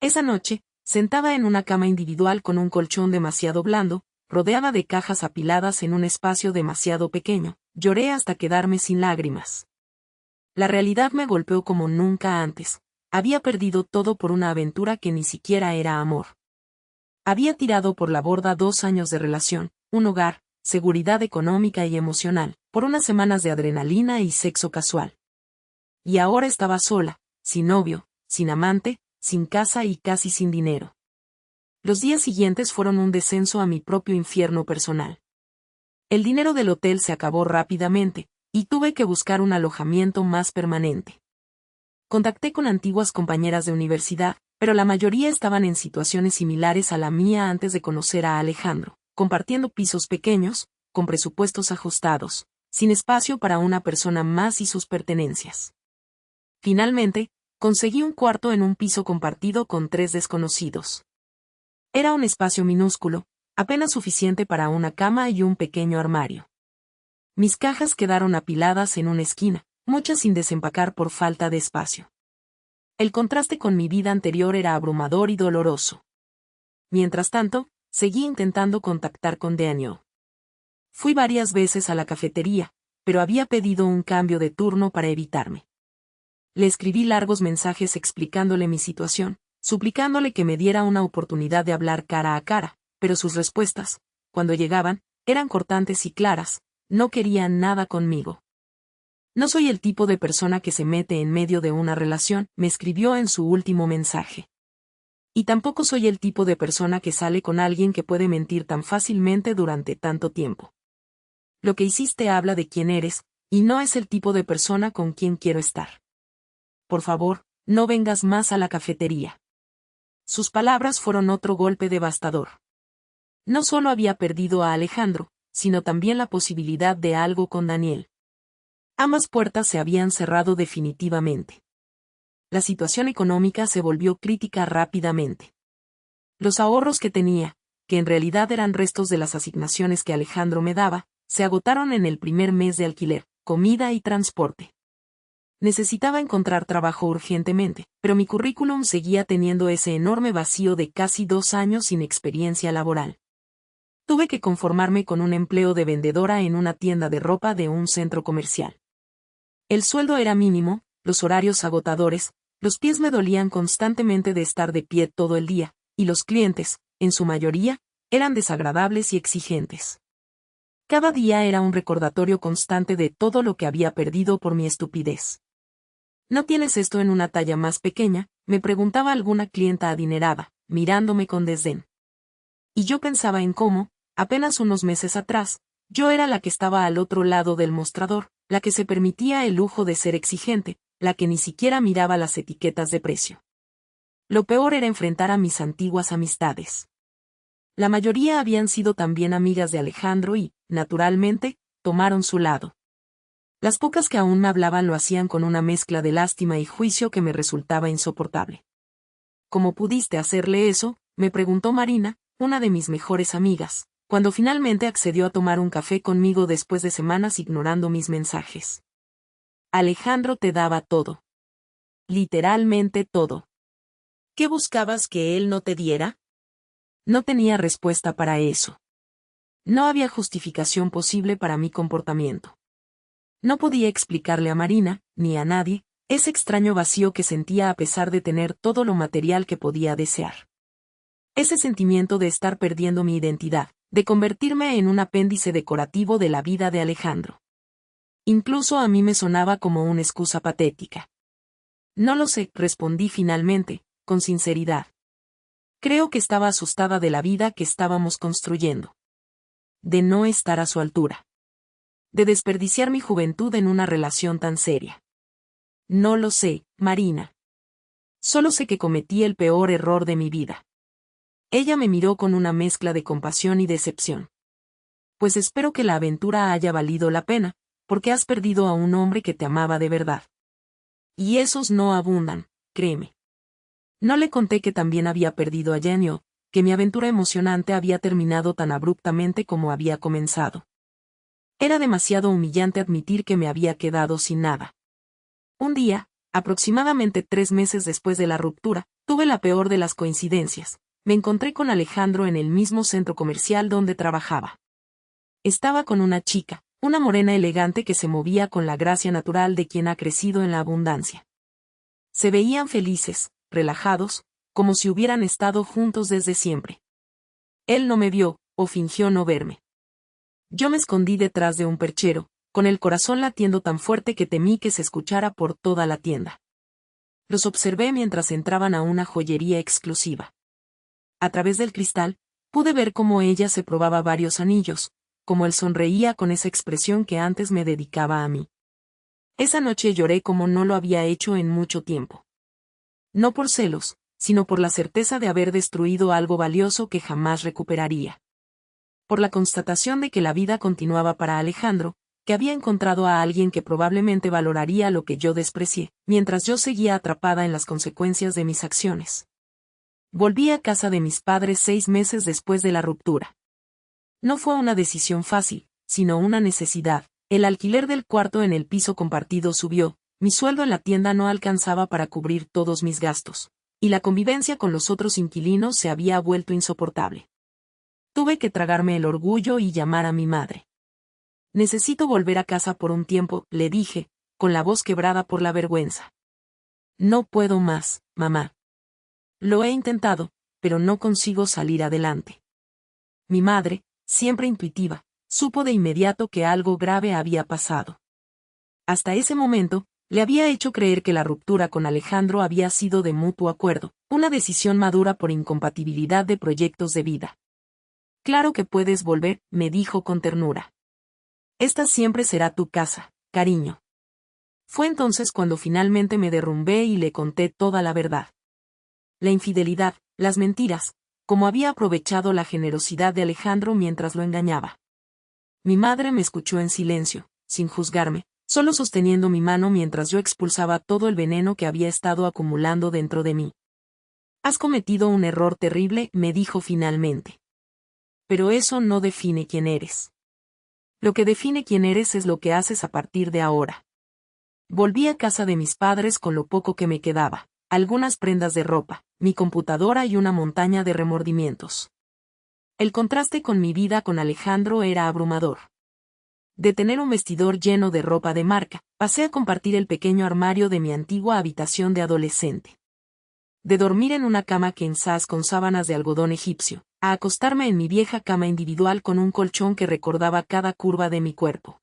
[SPEAKER 1] Esa noche, sentada en una cama individual con un colchón demasiado blando, rodeada de cajas apiladas en un espacio demasiado pequeño, lloré hasta quedarme sin lágrimas. La realidad me golpeó como nunca antes. Había perdido todo por una aventura que ni siquiera era amor. Había tirado por la borda 2 años de relación, un hogar, seguridad económica y emocional, por unas semanas de adrenalina y sexo casual. Y ahora estaba sola, sin novio, sin amante, sin casa y casi sin dinero. Los días siguientes fueron un descenso a mi propio infierno personal. El dinero del hotel se acabó rápidamente, y tuve que buscar un alojamiento más permanente. Contacté con antiguas compañeras de universidad, pero la mayoría estaban en situaciones similares a la mía antes de conocer a Alejandro, compartiendo pisos pequeños, con presupuestos ajustados, sin espacio para una persona más y sus pertenencias. Finalmente, conseguí un cuarto en un piso compartido con 3 desconocidos. Era un espacio minúsculo, apenas suficiente para una cama y un pequeño armario. Mis cajas quedaron apiladas en una esquina, muchas sin desempacar por falta de espacio. El contraste con mi vida anterior era abrumador y doloroso. Mientras tanto, seguí intentando contactar con Daniel. Fui varias veces a la cafetería, pero había pedido un cambio de turno para evitarme. Le escribí largos mensajes explicándole mi situación, suplicándole que me diera una oportunidad de hablar cara a cara, pero sus respuestas, cuando llegaban, eran cortantes y claras, no querían nada conmigo. No soy el tipo de persona que se mete en medio de una relación, me escribió en su último mensaje. Y tampoco soy el tipo de persona que sale con alguien que puede mentir tan fácilmente durante tanto tiempo. Lo que hiciste habla de quién eres, y no es el tipo de persona con quien quiero estar. Por favor, no vengas más a la cafetería. sus palabras fueron otro golpe devastador. No solo había perdido a Alejandro, sino también la posibilidad de algo con Daniel. Ambas puertas se habían cerrado definitivamente. La situación económica se volvió crítica rápidamente. Los ahorros que tenía, que en realidad eran restos de las asignaciones que Alejandro me daba, se agotaron en el primer mes de alquiler, comida y transporte. Necesitaba encontrar trabajo urgentemente, pero mi currículum seguía teniendo ese enorme vacío de casi 2 años sin experiencia laboral. Tuve que conformarme con un empleo de vendedora en una tienda de ropa de un centro comercial. El sueldo era mínimo, los horarios agotadores, los pies me dolían constantemente de estar de pie todo el día, y los clientes, en su mayoría, eran desagradables y exigentes. Cada día era un recordatorio constante de todo lo que había perdido por mi estupidez. ¿No tienes esto en una talla más pequeña?, me preguntaba alguna clienta adinerada, mirándome con desdén. Y yo pensaba en cómo, apenas unos meses atrás, yo era la que estaba al otro lado del mostrador, la que se permitía el lujo de ser exigente, la que ni siquiera miraba las etiquetas de precio. Lo peor era enfrentar a mis antiguas amistades. La mayoría habían sido también amigas de Alejandro y, naturalmente, tomaron su lado. Las pocas que aún me hablaban lo hacían con una mezcla de lástima y juicio que me resultaba insoportable. ¿Cómo pudiste hacerle eso?, me preguntó Marina, una de mis mejores amigas, cuando finalmente accedió a tomar un café conmigo después de semanas ignorando mis mensajes. Alejandro te daba todo. Literalmente todo. ¿Qué buscabas que él no te diera? No tenía respuesta para eso. No había justificación posible para mi comportamiento. No podía explicarle a Marina, ni a nadie, ese extraño vacío que sentía a pesar de tener todo lo material que podía desear. Ese sentimiento de estar perdiendo mi identidad, de convertirme en un apéndice decorativo de la vida de Alejandro. Incluso a mí me sonaba como una excusa patética. No lo sé, respondí finalmente, con sinceridad. Creo que estaba asustada de la vida que estábamos construyendo. De no estar a su altura. De desperdiciar mi juventud en una relación tan seria. No lo sé, Marina. Solo sé que cometí el peor error de mi vida. Ella me miró con una mezcla de compasión y decepción. Pues espero que la aventura haya valido la pena, porque has perdido a un hombre que te amaba de verdad. Y esos no abundan, créeme. No le conté que también había perdido a Genio, que mi aventura emocionante había terminado tan abruptamente como había comenzado. Era demasiado humillante admitir que me había quedado sin nada. Un día, aproximadamente 3 meses después de la ruptura, tuve la peor de las coincidencias. Me encontré con Alejandro en el mismo centro comercial donde trabajaba. Estaba con una chica, una morena elegante que se movía con la gracia natural de quien ha crecido en la abundancia. Se veían felices, relajados, como si hubieran estado juntos desde siempre. Él no me vio, o fingió no verme. Yo me escondí detrás de un perchero, con el corazón latiendo tan fuerte que temí que se escuchara por toda la tienda. Los observé mientras entraban a una joyería exclusiva. A través del cristal, pude ver cómo ella se probaba varios anillos, cómo él sonreía con esa expresión que antes me dedicaba a mí. Esa noche lloré como no lo había hecho en mucho tiempo. No por celos, sino por la certeza de haber destruido algo valioso que jamás recuperaría. Por la constatación de que la vida continuaba para Alejandro, que había encontrado a alguien que probablemente valoraría lo que yo desprecié, mientras yo seguía atrapada en las consecuencias de mis acciones. Volví a casa de mis padres 6 meses después de la ruptura. No fue una decisión fácil, sino una necesidad. El alquiler del cuarto en el piso compartido subió, mi sueldo en la tienda no alcanzaba para cubrir todos mis gastos, y la convivencia con los otros inquilinos se había vuelto insoportable. Tuve que tragarme el orgullo y llamar a mi madre. Necesito volver a casa por un tiempo, le dije, con la voz quebrada por la vergüenza. No puedo más, mamá. Lo he intentado, pero no consigo salir adelante. Mi madre, siempre intuitiva, supo de inmediato que algo grave había pasado. Hasta ese momento, le había hecho creer que la ruptura con Alejandro había sido de mutuo acuerdo, una decisión madura por incompatibilidad de proyectos de vida. Claro que puedes volver, me dijo con ternura. Esta siempre será tu casa, cariño. Fue entonces cuando finalmente me derrumbé y le conté toda la verdad. La infidelidad, las mentiras, cómo había aprovechado la generosidad de Alejandro mientras lo engañaba. Mi madre me escuchó en silencio, sin juzgarme, solo sosteniendo mi mano mientras yo expulsaba todo el veneno que había estado acumulando dentro de mí. Has cometido un error terrible, me dijo finalmente. Pero eso no define quién eres. Lo que define quién eres es lo que haces a partir de ahora. Volví a casa de mis padres con lo poco que me quedaba, algunas prendas de ropa, mi computadora y una montaña de remordimientos. El contraste con mi vida con Alejandro era abrumador. De tener un vestidor lleno de ropa de marca, pasé a compartir el pequeño armario de mi antigua habitación de adolescente. De dormir en una cama king size con sábanas de algodón egipcio, a acostarme en mi vieja cama individual con un colchón que recordaba cada curva de mi cuerpo.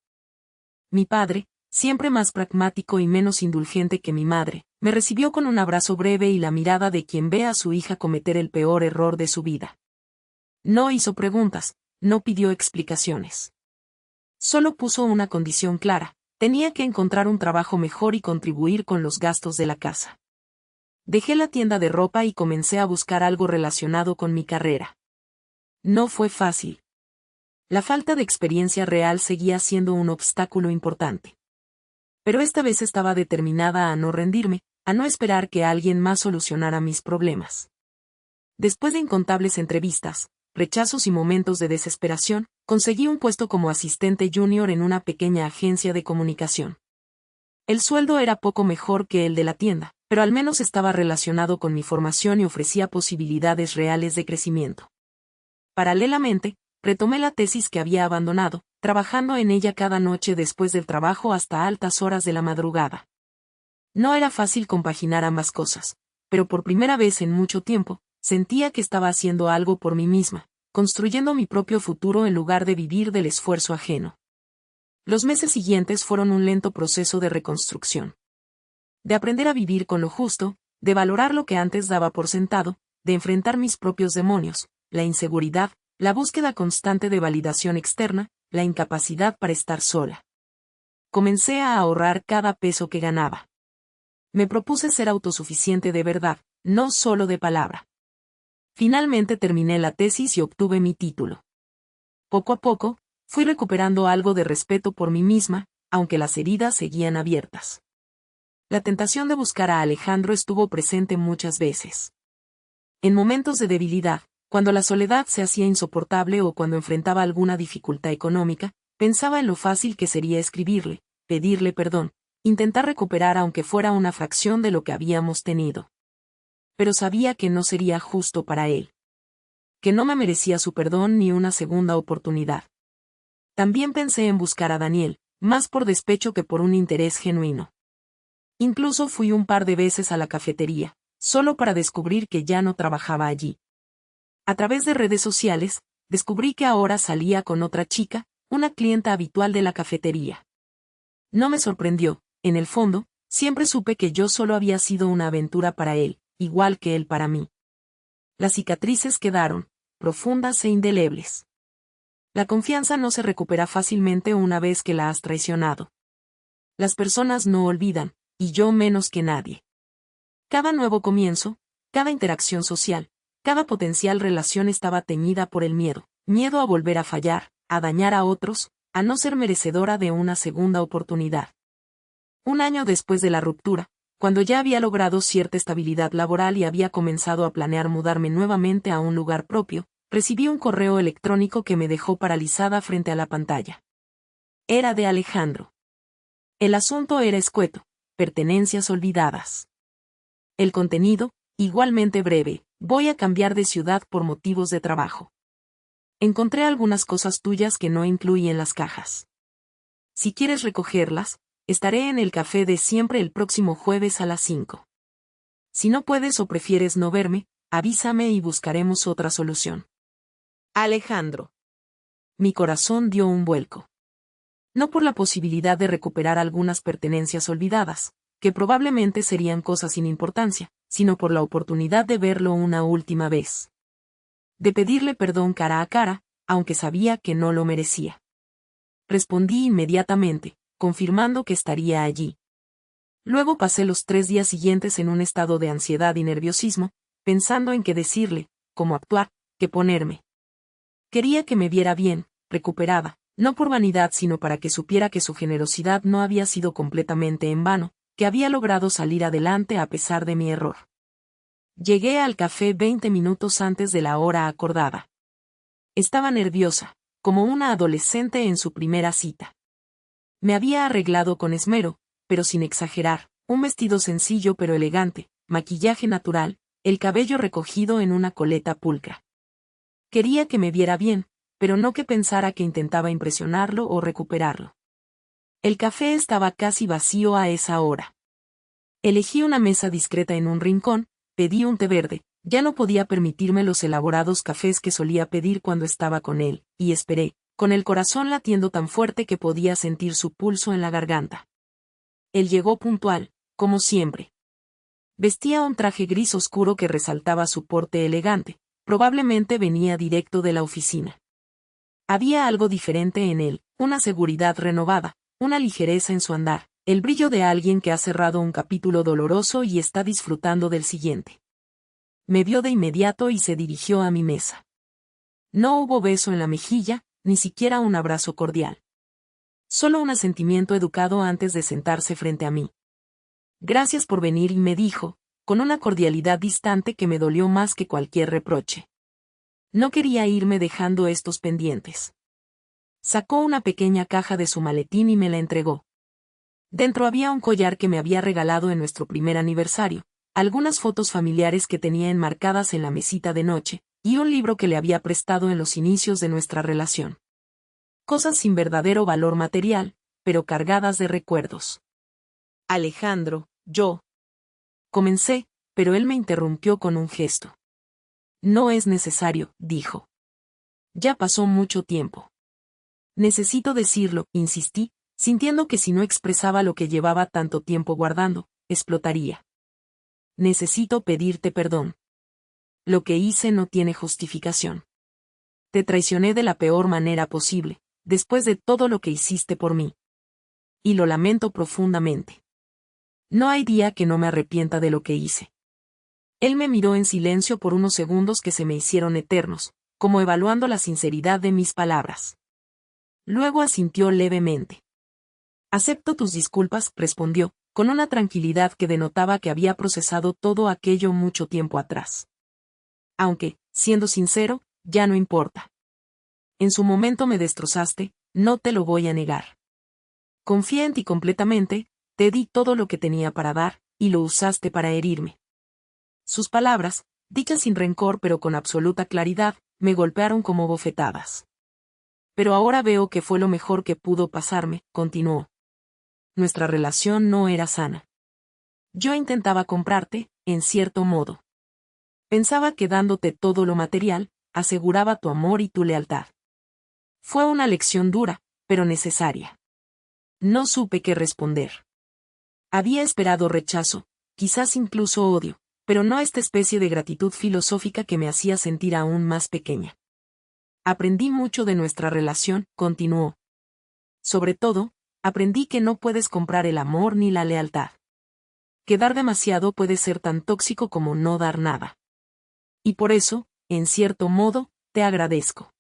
[SPEAKER 1] Mi padre, siempre más pragmático y menos indulgente que mi madre, me recibió con un abrazo breve y la mirada de quien ve a su hija cometer el peor error de su vida. No hizo preguntas, no pidió explicaciones. Solo puso una condición clara: tenía que encontrar un trabajo mejor y contribuir con los gastos de la casa. Dejé la tienda de ropa y comencé a buscar algo relacionado con mi carrera. No fue fácil. La falta de experiencia real seguía siendo un obstáculo importante. Pero esta vez estaba determinada a no rendirme, a no esperar que alguien más solucionara mis problemas. Después de incontables entrevistas, rechazos y momentos de desesperación, conseguí un puesto como asistente junior en una pequeña agencia de comunicación. El sueldo era poco mejor que el de la tienda, pero al menos estaba relacionado con mi formación y ofrecía posibilidades reales de crecimiento. Paralelamente, retomé la tesis que había abandonado, trabajando en ella cada noche después del trabajo hasta altas horas de la madrugada. No era fácil compaginar ambas cosas, pero por primera vez en mucho tiempo, sentía que estaba haciendo algo por mí misma, construyendo mi propio futuro en lugar de vivir del esfuerzo ajeno. Los meses siguientes fueron un lento proceso de reconstrucción. De aprender a vivir con lo justo, de valorar lo que antes daba por sentado, de enfrentar mis propios demonios, la inseguridad, la búsqueda constante de validación externa, la incapacidad para estar sola. Comencé a ahorrar cada peso que ganaba. Me propuse ser autosuficiente de verdad, no solo de palabra. Finalmente terminé la tesis y obtuve mi título. Poco a poco, fui recuperando algo de respeto por mí misma, aunque las heridas seguían abiertas. La tentación de buscar a Alejandro estuvo presente muchas veces. En momentos de debilidad, cuando la soledad se hacía insoportable o cuando enfrentaba alguna dificultad económica, pensaba en lo fácil que sería escribirle, pedirle perdón, intentar recuperar aunque fuera una fracción de lo que habíamos tenido. Pero sabía que no sería justo para él. Que no me merecía su perdón ni una segunda oportunidad. También pensé en buscar a Daniel, más por despecho que por un interés genuino. Incluso fui un par de veces a la cafetería, solo para descubrir que ya no trabajaba allí. A través de redes sociales, descubrí que ahora salía con otra chica, una clienta habitual de la cafetería. No me sorprendió, en el fondo, siempre supe que yo solo había sido una aventura para él, igual que él para mí. Las cicatrices quedaron, profundas e indelebles. La confianza no se recupera fácilmente una vez que la has traicionado. Las personas no olvidan, y yo menos que nadie. Cada nuevo comienzo, cada interacción social, cada potencial relación estaba teñida por el miedo, miedo a volver a fallar, a dañar a otros, a no ser merecedora de una segunda oportunidad. Un año después de la ruptura, cuando ya había logrado cierta estabilidad laboral y había comenzado a planear mudarme nuevamente a un lugar propio, recibí un correo electrónico que me dejó paralizada frente a la pantalla. Era de Alejandro. El asunto era escueto: pertenencias olvidadas. El contenido, igualmente breve: voy a cambiar de ciudad por motivos de trabajo. Encontré algunas cosas tuyas que no incluí en las cajas. Si quieres recogerlas, estaré en el café de siempre el próximo jueves a las 5. Si no puedes o prefieres no verme, avísame y buscaremos otra solución. Alejandro. Mi corazón dio un vuelco. No por la posibilidad de recuperar algunas pertenencias olvidadas, que probablemente serían cosas sin importancia, sino por la oportunidad de verlo una última vez. De pedirle perdón cara a cara, aunque sabía que no lo merecía. Respondí inmediatamente, confirmando que estaría allí. Luego pasé los 3 días siguientes en un estado de ansiedad y nerviosismo, pensando en qué decirle, cómo actuar, qué ponerme. Quería que me viera bien, recuperada, no por vanidad sino para que supiera que su generosidad no había sido completamente en vano, que había logrado salir adelante a pesar de mi error. Llegué al café 20 minutos antes de la hora acordada. Estaba nerviosa, como una adolescente en su primera cita. Me había arreglado con esmero, pero sin exagerar, un vestido sencillo pero elegante, maquillaje natural, el cabello recogido en una coleta pulcra. Quería que me viera bien, pero no que pensara que intentaba impresionarlo o recuperarlo. El café estaba casi vacío a esa hora. Elegí una mesa discreta en un rincón, pedí un té verde, ya no podía permitirme los elaborados cafés que solía pedir cuando estaba con él, y esperé, con el corazón latiendo tan fuerte que podía sentir su pulso en la garganta. Él llegó puntual, como siempre. Vestía un traje gris oscuro que resaltaba su porte elegante, probablemente venía directo de la oficina. Había algo diferente en él, una seguridad renovada, una ligereza en su andar, el brillo de alguien que ha cerrado un capítulo doloroso y está disfrutando del siguiente. Me vio de inmediato y se dirigió a mi mesa. No hubo beso en la mejilla, ni siquiera un abrazo cordial. Solo un asentimiento educado antes de sentarse frente a mí. Gracias por venir, y me dijo, con una cordialidad distante que me dolió más que cualquier reproche. No quería irme dejando estos pendientes. Sacó una pequeña caja de su maletín y me la entregó. Dentro había un collar que me había regalado en nuestro primer aniversario, algunas fotos familiares que tenía enmarcadas en la mesita de noche, y un libro que le había prestado en los inicios de nuestra relación. Cosas sin verdadero valor material, pero cargadas de recuerdos. Alejandro, yo. Comencé, pero él me interrumpió con un gesto. No es necesario, dijo. Ya pasó mucho tiempo. Necesito decirlo, insistí, sintiendo que si no expresaba lo que llevaba tanto tiempo guardando, explotaría. Necesito pedirte perdón. Lo que hice no tiene justificación. Te traicioné de la peor manera posible, después de todo lo que hiciste por mí. Y lo lamento profundamente. No hay día que no me arrepienta de lo que hice. Él me miró en silencio por unos segundos que se me hicieron eternos, como evaluando la sinceridad de mis palabras. Luego asintió levemente. Acepto tus disculpas, respondió, con una tranquilidad que denotaba que había procesado todo aquello mucho tiempo atrás. Aunque, siendo sincero, ya no importa. En su momento me destrozaste, no te lo voy a negar. Confié en ti completamente, te di todo lo que tenía para dar, y lo usaste para herirme. Sus palabras, dichas sin rencor pero con absoluta claridad, me golpearon como bofetadas. Pero ahora veo que fue lo mejor que pudo pasarme, continuó. Nuestra relación no era sana. Yo intentaba comprarte, en cierto modo. Pensaba que dándote todo lo material, aseguraba tu amor y tu lealtad. Fue una lección dura, pero necesaria. No supe qué responder. Había esperado rechazo, quizás incluso odio, pero no esta especie de gratitud filosófica que me hacía sentir aún más pequeña. Aprendí mucho de nuestra relación, continuó. Sobre todo, aprendí que no puedes comprar el amor ni la lealtad. Que dar demasiado puede ser tan tóxico como no dar nada. Y por eso, en cierto modo, te agradezco.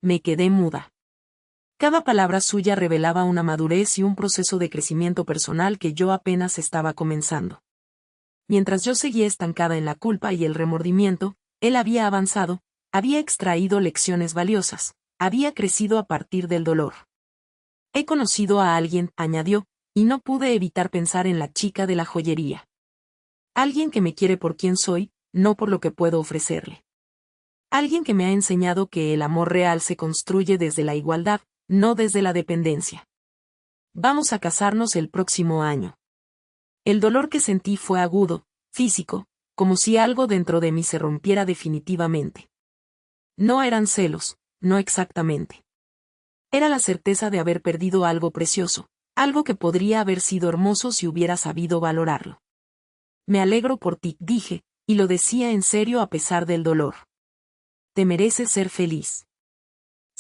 [SPEAKER 1] Me quedé muda. Cada palabra suya revelaba una madurez y un proceso de crecimiento personal que yo apenas estaba comenzando. Mientras yo seguía estancada en la culpa y el remordimiento, él había avanzado, había extraído lecciones valiosas, había crecido a partir del dolor. He conocido a alguien, añadió, y no pude evitar pensar en la chica de la joyería. Alguien que me quiere por quien soy, no por lo que puedo ofrecerle. Alguien que me ha enseñado que el amor real se construye desde la igualdad, no desde la dependencia. Vamos a casarnos el próximo año. El dolor que sentí fue agudo, físico, como si algo dentro de mí se rompiera definitivamente. No eran celos, no exactamente. Era la certeza de haber perdido algo precioso, algo que podría haber sido hermoso si hubiera sabido valorarlo. Me alegro por ti, dije, y lo decía en serio a pesar del dolor. Te mereces ser feliz.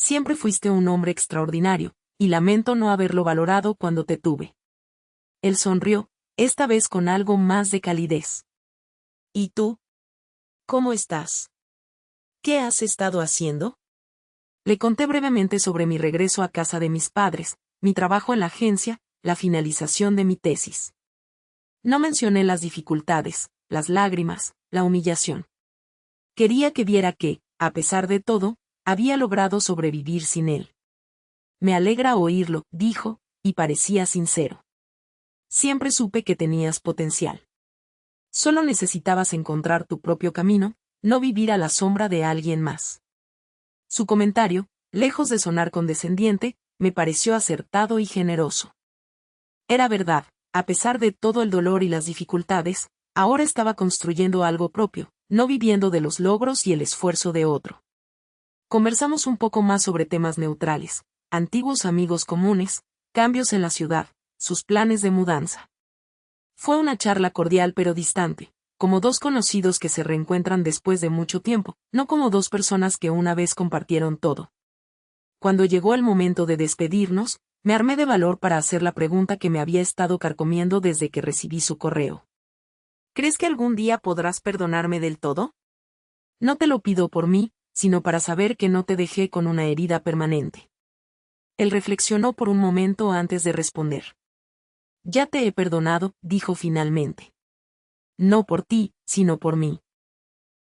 [SPEAKER 1] Siempre fuiste un hombre extraordinario, y lamento no haberlo valorado cuando te tuve. Él sonrió, esta vez con algo más de calidez. ¿Y tú? ¿Cómo estás? ¿Qué has estado haciendo? Le conté brevemente sobre mi regreso a casa de mis padres, mi trabajo en la agencia, la finalización de mi tesis. No mencioné las dificultades, las lágrimas, la humillación. Quería que viera que, a pesar de todo, había logrado sobrevivir sin él. Me alegra oírlo, dijo, y parecía sincero. Siempre supe que tenías potencial. Solo necesitabas encontrar tu propio camino, no vivir a la sombra de alguien más. Su comentario, lejos de sonar condescendiente, me pareció acertado y generoso. Era verdad, a pesar de todo el dolor y las dificultades, ahora estaba construyendo algo propio, no viviendo de los logros y el esfuerzo de otro. Conversamos un poco más sobre temas neutrales, antiguos amigos comunes, cambios en la ciudad, sus planes de mudanza. Fue una charla cordial pero distante, como dos conocidos que se reencuentran después de mucho tiempo, no como dos personas que una vez compartieron todo. Cuando llegó el momento de despedirnos, me armé de valor para hacer la pregunta que me había estado carcomiendo desde que recibí su correo. ¿Crees que algún día podrás perdonarme del todo? No te lo pido por mí, sino para saber que no te dejé con una herida permanente. Él reflexionó por un momento antes de responder. Ya te he perdonado, dijo finalmente. No por ti, sino por mí.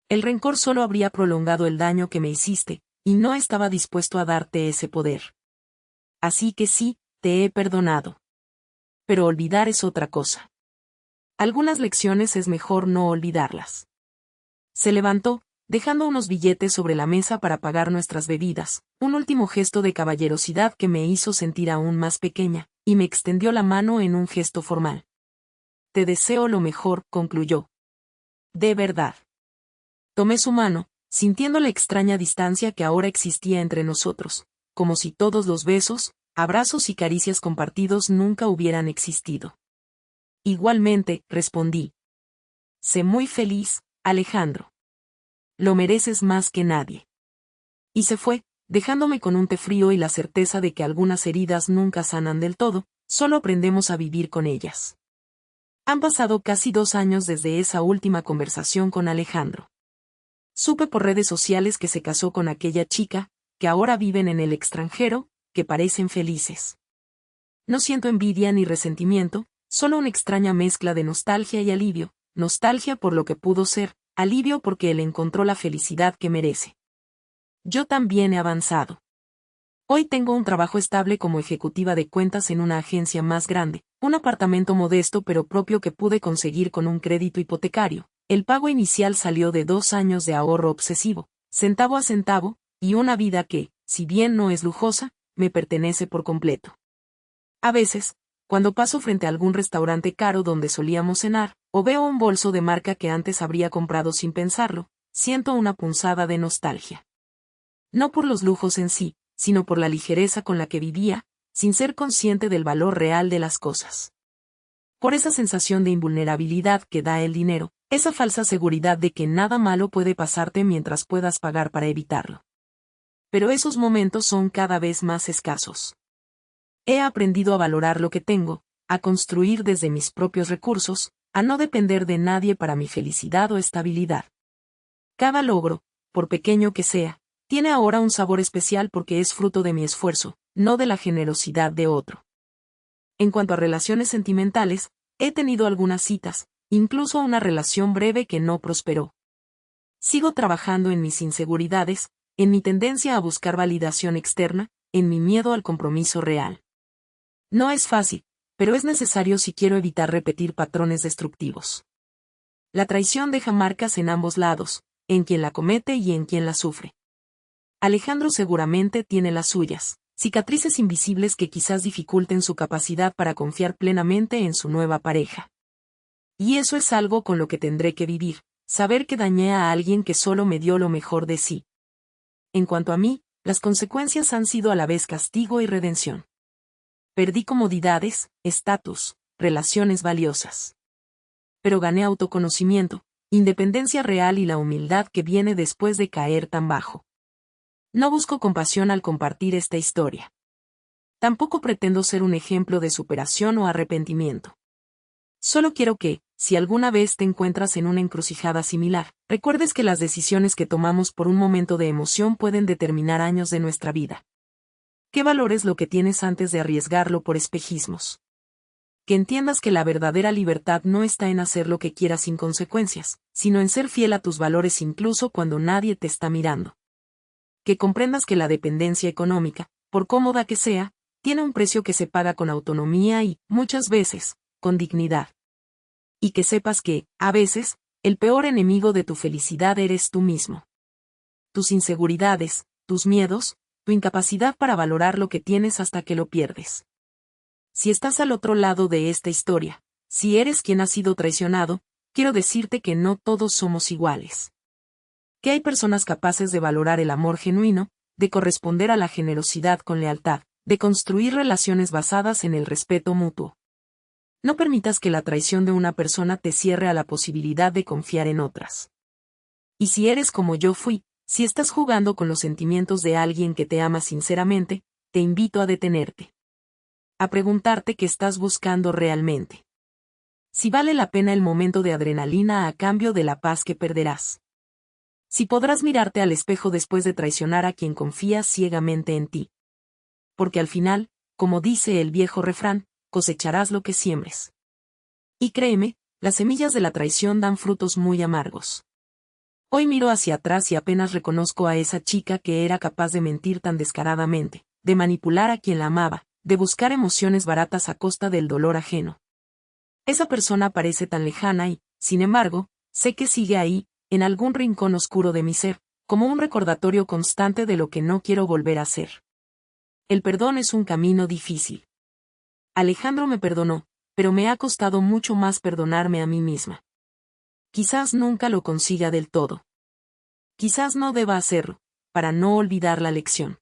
[SPEAKER 1] El rencor solo habría prolongado el daño que me hiciste, y no estaba dispuesto a darte ese poder. Así que sí, te he perdonado. Pero olvidar es otra cosa. Algunas lecciones es mejor no olvidarlas. Se levantó, dejando unos billetes sobre la mesa para pagar nuestras bebidas, un último gesto de caballerosidad que me hizo sentir aún más pequeña, y me extendió la mano en un gesto formal. Te deseo lo mejor, concluyó. De verdad. Tomé su mano, sintiendo la extraña distancia que ahora existía entre nosotros, como si todos los besos, abrazos y caricias compartidos nunca hubieran existido. Igualmente, respondí. Sé muy feliz, Alejandro. Lo mereces más que nadie. Y se fue, dejándome con un té frío y la certeza de que algunas heridas nunca sanan del todo, solo aprendemos a vivir con ellas. Han pasado casi 2 años desde esa última conversación con Alejandro. Supe por redes sociales que se casó con aquella chica, que ahora viven en el extranjero, que parecen felices. No siento envidia ni resentimiento, solo una extraña mezcla de nostalgia y alivio, nostalgia por lo que pudo ser, alivio porque él encontró la felicidad que merece. Yo también he avanzado. Hoy tengo un trabajo estable como ejecutiva de cuentas en una agencia más grande, un apartamento modesto pero propio que pude conseguir con un crédito hipotecario. El pago inicial salió de 2 años de ahorro obsesivo, centavo a centavo, y una vida que, si bien no es lujosa, me pertenece por completo. A veces, cuando paso frente a algún restaurante caro donde solíamos cenar, o veo un bolso de marca que antes habría comprado sin pensarlo, siento una punzada de nostalgia. No por los lujos en sí, sino por la ligereza con la que vivía, sin ser consciente del valor real de las cosas. Por esa sensación de invulnerabilidad que da el dinero, esa falsa seguridad de que nada malo puede pasarte mientras puedas pagar para evitarlo. Pero esos momentos son cada vez más escasos. He aprendido a valorar lo que tengo, a construir desde mis propios recursos, a no depender de nadie para mi felicidad o estabilidad. Cada logro, por pequeño que sea, tiene ahora un sabor especial porque es fruto de mi esfuerzo, no de la generosidad de otro. En cuanto a relaciones sentimentales, he tenido algunas citas, incluso una relación breve que no prosperó. Sigo trabajando en mis inseguridades, en mi tendencia a buscar validación externa, en mi miedo al compromiso real. No es fácil, pero es necesario si quiero evitar repetir patrones destructivos. La traición deja marcas en ambos lados, en quien la comete y en quien la sufre. Alejandro seguramente tiene las suyas, cicatrices invisibles que quizás dificulten su capacidad para confiar plenamente en su nueva pareja. Y eso es algo con lo que tendré que vivir, saber que dañé a alguien que solo me dio lo mejor de sí. En cuanto a mí, las consecuencias han sido a la vez castigo y redención. Perdí comodidades, estatus, relaciones valiosas. Pero gané autoconocimiento, independencia real y la humildad que viene después de caer tan bajo. No busco compasión al compartir esta historia. Tampoco pretendo ser un ejemplo de superación o arrepentimiento. Solo quiero que, si alguna vez te encuentras en una encrucijada similar, recuerdes que las decisiones que tomamos por un momento de emoción pueden determinar años de nuestra vida. Que valores lo que tienes antes de arriesgarlo por espejismos. Que entiendas que la verdadera libertad no está en hacer lo que quieras sin consecuencias, sino en ser fiel a tus valores incluso cuando nadie te está mirando. Que comprendas que la dependencia económica, por cómoda que sea, tiene un precio que se paga con autonomía y, muchas veces, con dignidad. Y que sepas que, a veces, el peor enemigo de tu felicidad eres tú mismo. Tus inseguridades, tus miedos, tu incapacidad para valorar lo que tienes hasta que lo pierdes. Si estás al otro lado de esta historia, si eres quien ha sido traicionado, quiero decirte que no todos somos iguales. Que hay personas capaces de valorar el amor genuino, de corresponder a la generosidad con lealtad, de construir relaciones basadas en el respeto mutuo. No permitas que la traición de una persona te cierre a la posibilidad de confiar en otras. Y si eres como yo fui, si estás jugando con los sentimientos de alguien que te ama sinceramente, te invito a detenerte. A preguntarte qué estás buscando realmente. Si vale la pena el momento de adrenalina a cambio de la paz que perderás. Si podrás mirarte al espejo después de traicionar a quien confía ciegamente en ti. Porque al final, como dice el viejo refrán, cosecharás lo que siembres. Y créeme, las semillas de la traición dan frutos muy amargos. Hoy miro hacia atrás y apenas reconozco a esa chica que era capaz de mentir tan descaradamente, de manipular a quien la amaba, de buscar emociones baratas a costa del dolor ajeno. Esa persona parece tan lejana y, sin embargo, sé que sigue ahí, en algún rincón oscuro de mi ser, como un recordatorio constante de lo que no quiero volver a ser. El perdón es un camino difícil. Alejandro me perdonó, pero me ha costado mucho más perdonarme a mí misma. Quizás nunca lo consiga del todo. Quizás no deba hacerlo, para no olvidar la lección.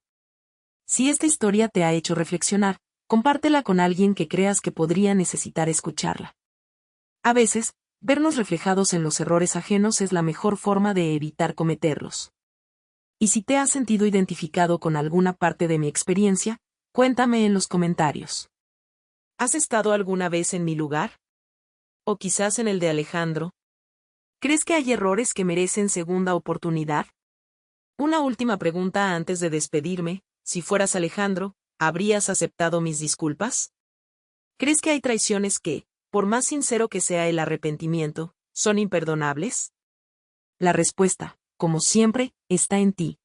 [SPEAKER 1] Si esta historia te ha hecho reflexionar, compártela con alguien que creas que podría necesitar escucharla. A veces, vernos reflejados en los errores ajenos es la mejor forma de evitar cometerlos. Y si te has sentido identificado con alguna parte de mi experiencia, cuéntame en los comentarios. ¿Has estado alguna vez en mi lugar? ¿O quizás en el de Alejandro? ¿Crees que hay errores que merecen segunda oportunidad? Una última pregunta antes de despedirme: si fueras Alejandro, ¿habrías aceptado mis disculpas? ¿Crees que hay traiciones que, por más sincero que sea el arrepentimiento, son imperdonables? La respuesta, como siempre, está en ti.